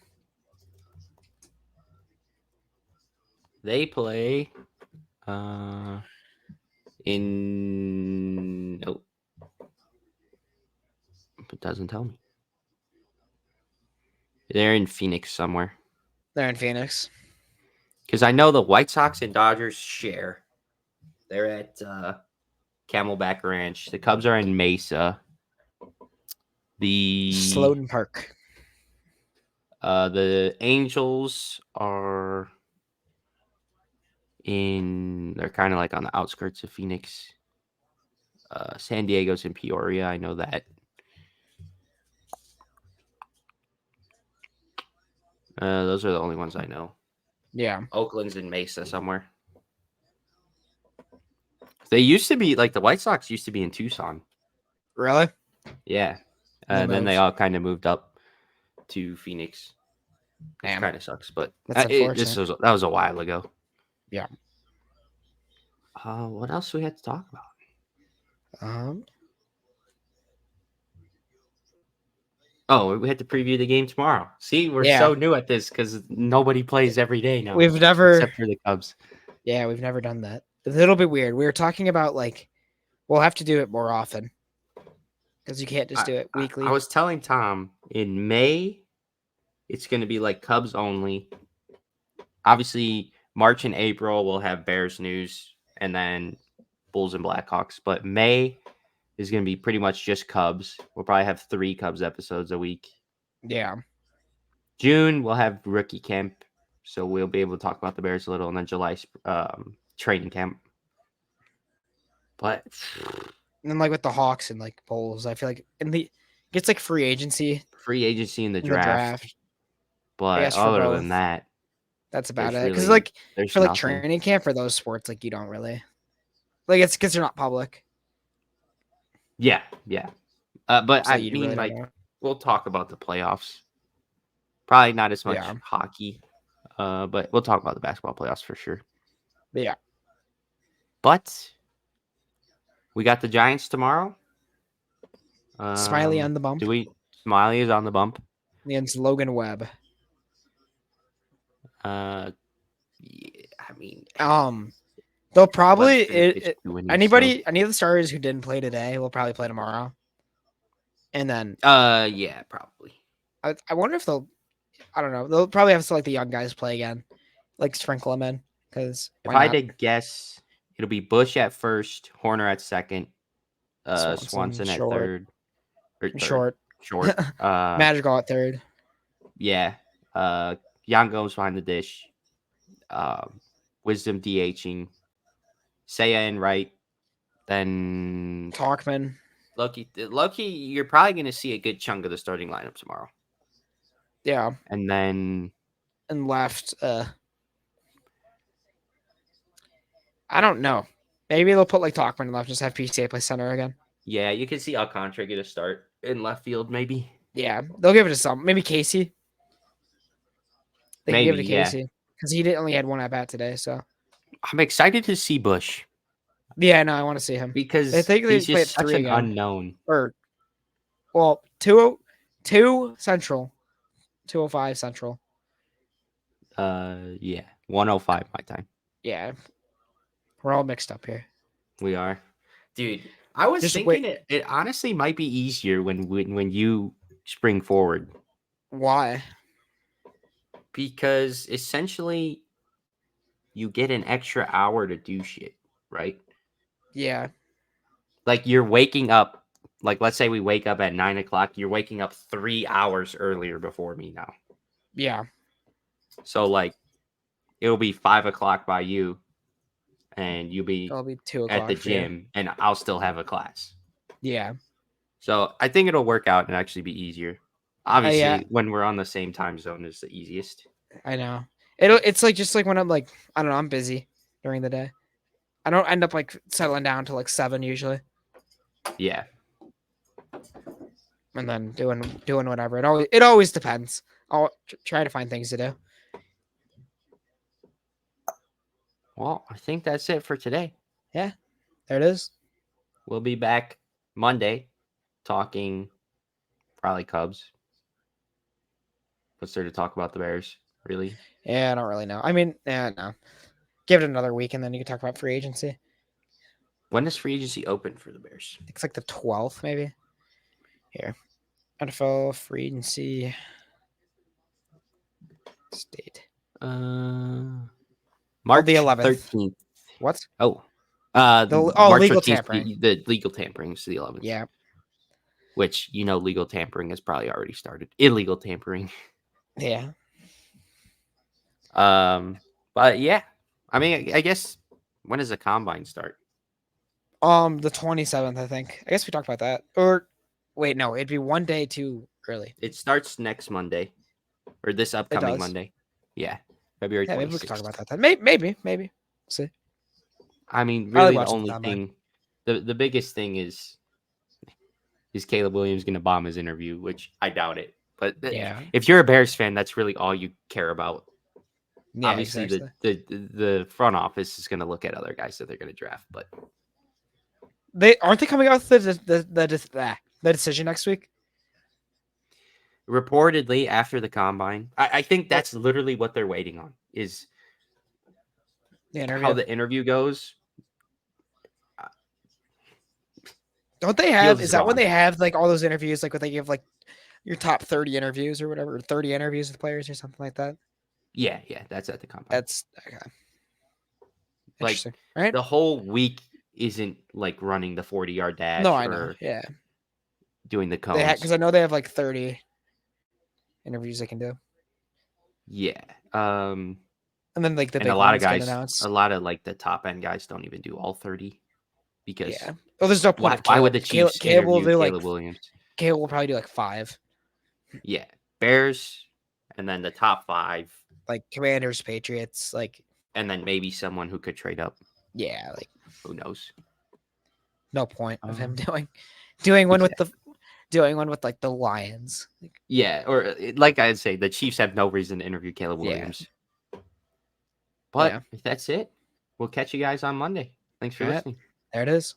Speaker 1: They play in it doesn't tell me. They're in Phoenix somewhere.
Speaker 2: They're in Phoenix.
Speaker 1: Because I know the White Sox and Dodgers share. They're at Camelback Ranch. The Cubs are in Mesa. The
Speaker 2: Sloan Park.
Speaker 1: the Angels are they're kind of like on the outskirts of Phoenix. San Diego's in Peoria. I know that. Those are the only ones I know.
Speaker 2: Yeah.
Speaker 1: Oakland's in Mesa somewhere. They used to be like the White Sox used to be in Tucson.
Speaker 2: Really?
Speaker 1: Yeah.
Speaker 2: They
Speaker 1: And then they
Speaker 2: moved.
Speaker 1: all kind of moved up to Phoenix. Which
Speaker 2: Damn.
Speaker 1: kind of sucks, but
Speaker 2: That's unfortunate.
Speaker 1: that was a while ago.
Speaker 2: Yeah.
Speaker 1: What else do we have to talk about? Oh, we had to preview the game tomorrow. See, we're
Speaker 2: Yeah.
Speaker 1: so new at this because nobody plays every day now.
Speaker 2: We've never.
Speaker 1: Except for the Cubs.
Speaker 2: Yeah, we've never done that. It's a little bit weird. We were talking about like, we'll have to do it more often because you can't just do it weekly.
Speaker 1: I was telling Tom in May, it's going to be like Cubs only. Obviously, March and April we'll have Bears news and then Bulls and Blackhawks. But May is going to be pretty much just Cubs. We'll probably have 3 Cubs episodes a week.
Speaker 2: Yeah.
Speaker 1: June we'll have rookie camp, so we'll be able to talk about the Bears a little, and then July training camp. But
Speaker 2: And then like with the Hawks and like Bulls, I feel like gets like free agency
Speaker 1: free agency in the
Speaker 2: in the
Speaker 1: draft.
Speaker 2: draft. I
Speaker 1: But
Speaker 2: guess for
Speaker 1: other
Speaker 2: both.
Speaker 1: than that,
Speaker 2: That's about
Speaker 1: there's
Speaker 2: it. Because
Speaker 1: really
Speaker 2: like
Speaker 1: there's
Speaker 2: for like
Speaker 1: nothing.
Speaker 2: training camp for those sports, like you don't really like it's because they're not public.
Speaker 1: Yeah. But
Speaker 2: So
Speaker 1: I
Speaker 2: you
Speaker 1: mean,
Speaker 2: really don't
Speaker 1: like,
Speaker 2: know.
Speaker 1: we'll talk about the playoffs. Probably not as much
Speaker 2: Yeah.
Speaker 1: hockey, but we'll talk about the basketball playoffs for sure.
Speaker 2: Yeah.
Speaker 1: But we got the Giants tomorrow.
Speaker 2: Smiley on the bump
Speaker 1: Smiley is on the bump
Speaker 2: against Logan Webb.
Speaker 1: Yeah, I mean,
Speaker 2: They'll probably
Speaker 1: Webb's gonna pitch 2 innings, so
Speaker 2: any of the starters who didn't play today will probably play tomorrow. And then
Speaker 1: yeah, probably.
Speaker 2: I wonder if they'll. I don't know. They'll probably have to like the young guys play again, like sprinkle them in because
Speaker 1: If
Speaker 2: why
Speaker 1: I had
Speaker 2: not?
Speaker 1: to guess, it'll be Bush at first, Horner at second,
Speaker 2: Swanson
Speaker 1: Swanson at
Speaker 2: short,
Speaker 1: third or third,
Speaker 2: short.
Speaker 1: short.
Speaker 2: Magical at third.
Speaker 1: Yeah. Jan goes behind the dish. Wisdom DHing. Seiya in right. Then
Speaker 2: Talkman.
Speaker 1: Loki, you're probably going to see a good chunk of the starting lineup tomorrow.
Speaker 2: Yeah.
Speaker 1: And then
Speaker 2: And left. I don't know. Maybe they'll put like Talkman in left, just have PCA play center again.
Speaker 1: yeah, you can see Alcantara get a start in left field, maybe.
Speaker 2: Yeah, they'll give it to some. Maybe Casey. They can give it
Speaker 1: Maybe,
Speaker 2: to
Speaker 1: yeah.
Speaker 2: Casey because he only had one at bat today. So
Speaker 1: I'm excited to see Bush
Speaker 2: yeah, no, I want to see him.
Speaker 1: because
Speaker 2: They think they
Speaker 1: he's
Speaker 2: play at
Speaker 1: just such
Speaker 2: 3
Speaker 1: an
Speaker 2: again.
Speaker 1: unknown.
Speaker 2: Or well, 2 Central, 205 Central.
Speaker 1: Yeah, 105 my time.
Speaker 2: Yeah, we're all mixed up here.
Speaker 1: We are, dude. I was
Speaker 2: Just
Speaker 1: thinking
Speaker 2: wait.
Speaker 1: it honestly might be easier when you spring forward
Speaker 2: Why?
Speaker 1: because essentially you get an extra hour to do shit, right?
Speaker 2: Yeah,
Speaker 1: Like you're waking up. Like let's say we wake up at 9 o'clock. You're waking up 3 hours earlier before me now.
Speaker 2: yeah.
Speaker 1: So like it'll be 5 o'clock by you, and you'll be
Speaker 2: It'll be 2
Speaker 1: at the
Speaker 2: o'clock for you.
Speaker 1: gym, and I'll still have a class.
Speaker 2: Yeah.
Speaker 1: So I think it'll work out and actually be easier. Obviously,
Speaker 2: yeah.
Speaker 1: when we're on the same time zone is the easiest.
Speaker 2: I know. It's like just like when I'm like I don't know, I'm busy during the day. I don't end up like settling down to like 7 usually,
Speaker 1: Yeah.
Speaker 2: and then doing whatever. It always depends. I'll try to find things to do.
Speaker 1: Well, I think that's it for today.
Speaker 2: Yeah, there it is.
Speaker 1: We'll be back Monday talking probably Cubs. What's there to talk about the Bears, really?
Speaker 2: Yeah, I don't really know. I mean, yeah, no. Give it another week, and then you can talk about free agency.
Speaker 1: When does free agency open for the Bears?
Speaker 2: It's like the 12th, maybe. Here, NFL free agency state.
Speaker 1: March
Speaker 2: the 11th.
Speaker 1: 13th.
Speaker 2: What?
Speaker 1: Oh.
Speaker 2: March
Speaker 1: legal
Speaker 2: 13th, tampering.
Speaker 1: The legal tampering is the 11th.
Speaker 2: Yeah.
Speaker 1: Which, legal tampering has probably already started. Illegal tampering.
Speaker 2: Yeah.
Speaker 1: But yeah. I mean, I guess when does the combine start?
Speaker 2: The 27th, I think. I guess we talked about that. Or wait, no, it'd be one day too early.
Speaker 1: It starts next Monday. Or this upcoming Monday. Yeah. February 26th.
Speaker 2: Yeah, maybe we could talk about that then. Maybe. We'll see.
Speaker 1: I mean, really
Speaker 2: watch
Speaker 1: the
Speaker 2: the
Speaker 1: only
Speaker 2: combine.
Speaker 1: thing, the biggest thing is Caleb Williams going to bomb his interview, which I doubt it. But
Speaker 2: Yeah.
Speaker 1: if you're a Bears fan, that's really all you care about.
Speaker 2: Yeah,
Speaker 1: Obviously,
Speaker 2: exactly.
Speaker 1: the front office is going to look at other guys that they're going to draft, but
Speaker 2: they coming out with the decision next week.
Speaker 1: Reportedly, after the combine, I think that's literally what they're waiting on is how the interview goes.
Speaker 2: Don't they have?
Speaker 1: Fields
Speaker 2: Is
Speaker 1: is
Speaker 2: that when
Speaker 1: gone.
Speaker 2: they have like all those interviews, like when they give like your top 30 interviews or whatever, or 30 interviews with players or something like that?
Speaker 1: Yeah, that's at the combine.
Speaker 2: That's okay.
Speaker 1: Like
Speaker 2: Interesting, right?
Speaker 1: the whole week isn't like running the 40-yard dash.
Speaker 2: No, I know. Yeah,
Speaker 1: doing the cones.
Speaker 2: because I know they have like 30 interviews they can do.
Speaker 1: Yeah.
Speaker 2: And then like the
Speaker 1: and
Speaker 2: big
Speaker 1: a lot of
Speaker 2: ones get
Speaker 1: guys,
Speaker 2: announced.
Speaker 1: a lot of like the top end guys don't even do all 30 because
Speaker 2: Yeah. Well, there's no point.
Speaker 1: why would the Chiefs
Speaker 2: Caleb will
Speaker 1: interview
Speaker 2: do
Speaker 1: Caleb Williams?
Speaker 2: Caleb will probably do like 5.
Speaker 1: Yeah, Bears, and then the top 5,
Speaker 2: like Commanders, Patriots, like,
Speaker 1: and then maybe someone who could trade up.
Speaker 2: Yeah, like
Speaker 1: who knows?
Speaker 2: No point of him doing one with like the Lions.
Speaker 1: Yeah, or like I'd say, the Chiefs have no reason to interview Caleb Williams. But that's it. We'll catch you guys on Monday. Thanks for listening.
Speaker 2: There it is.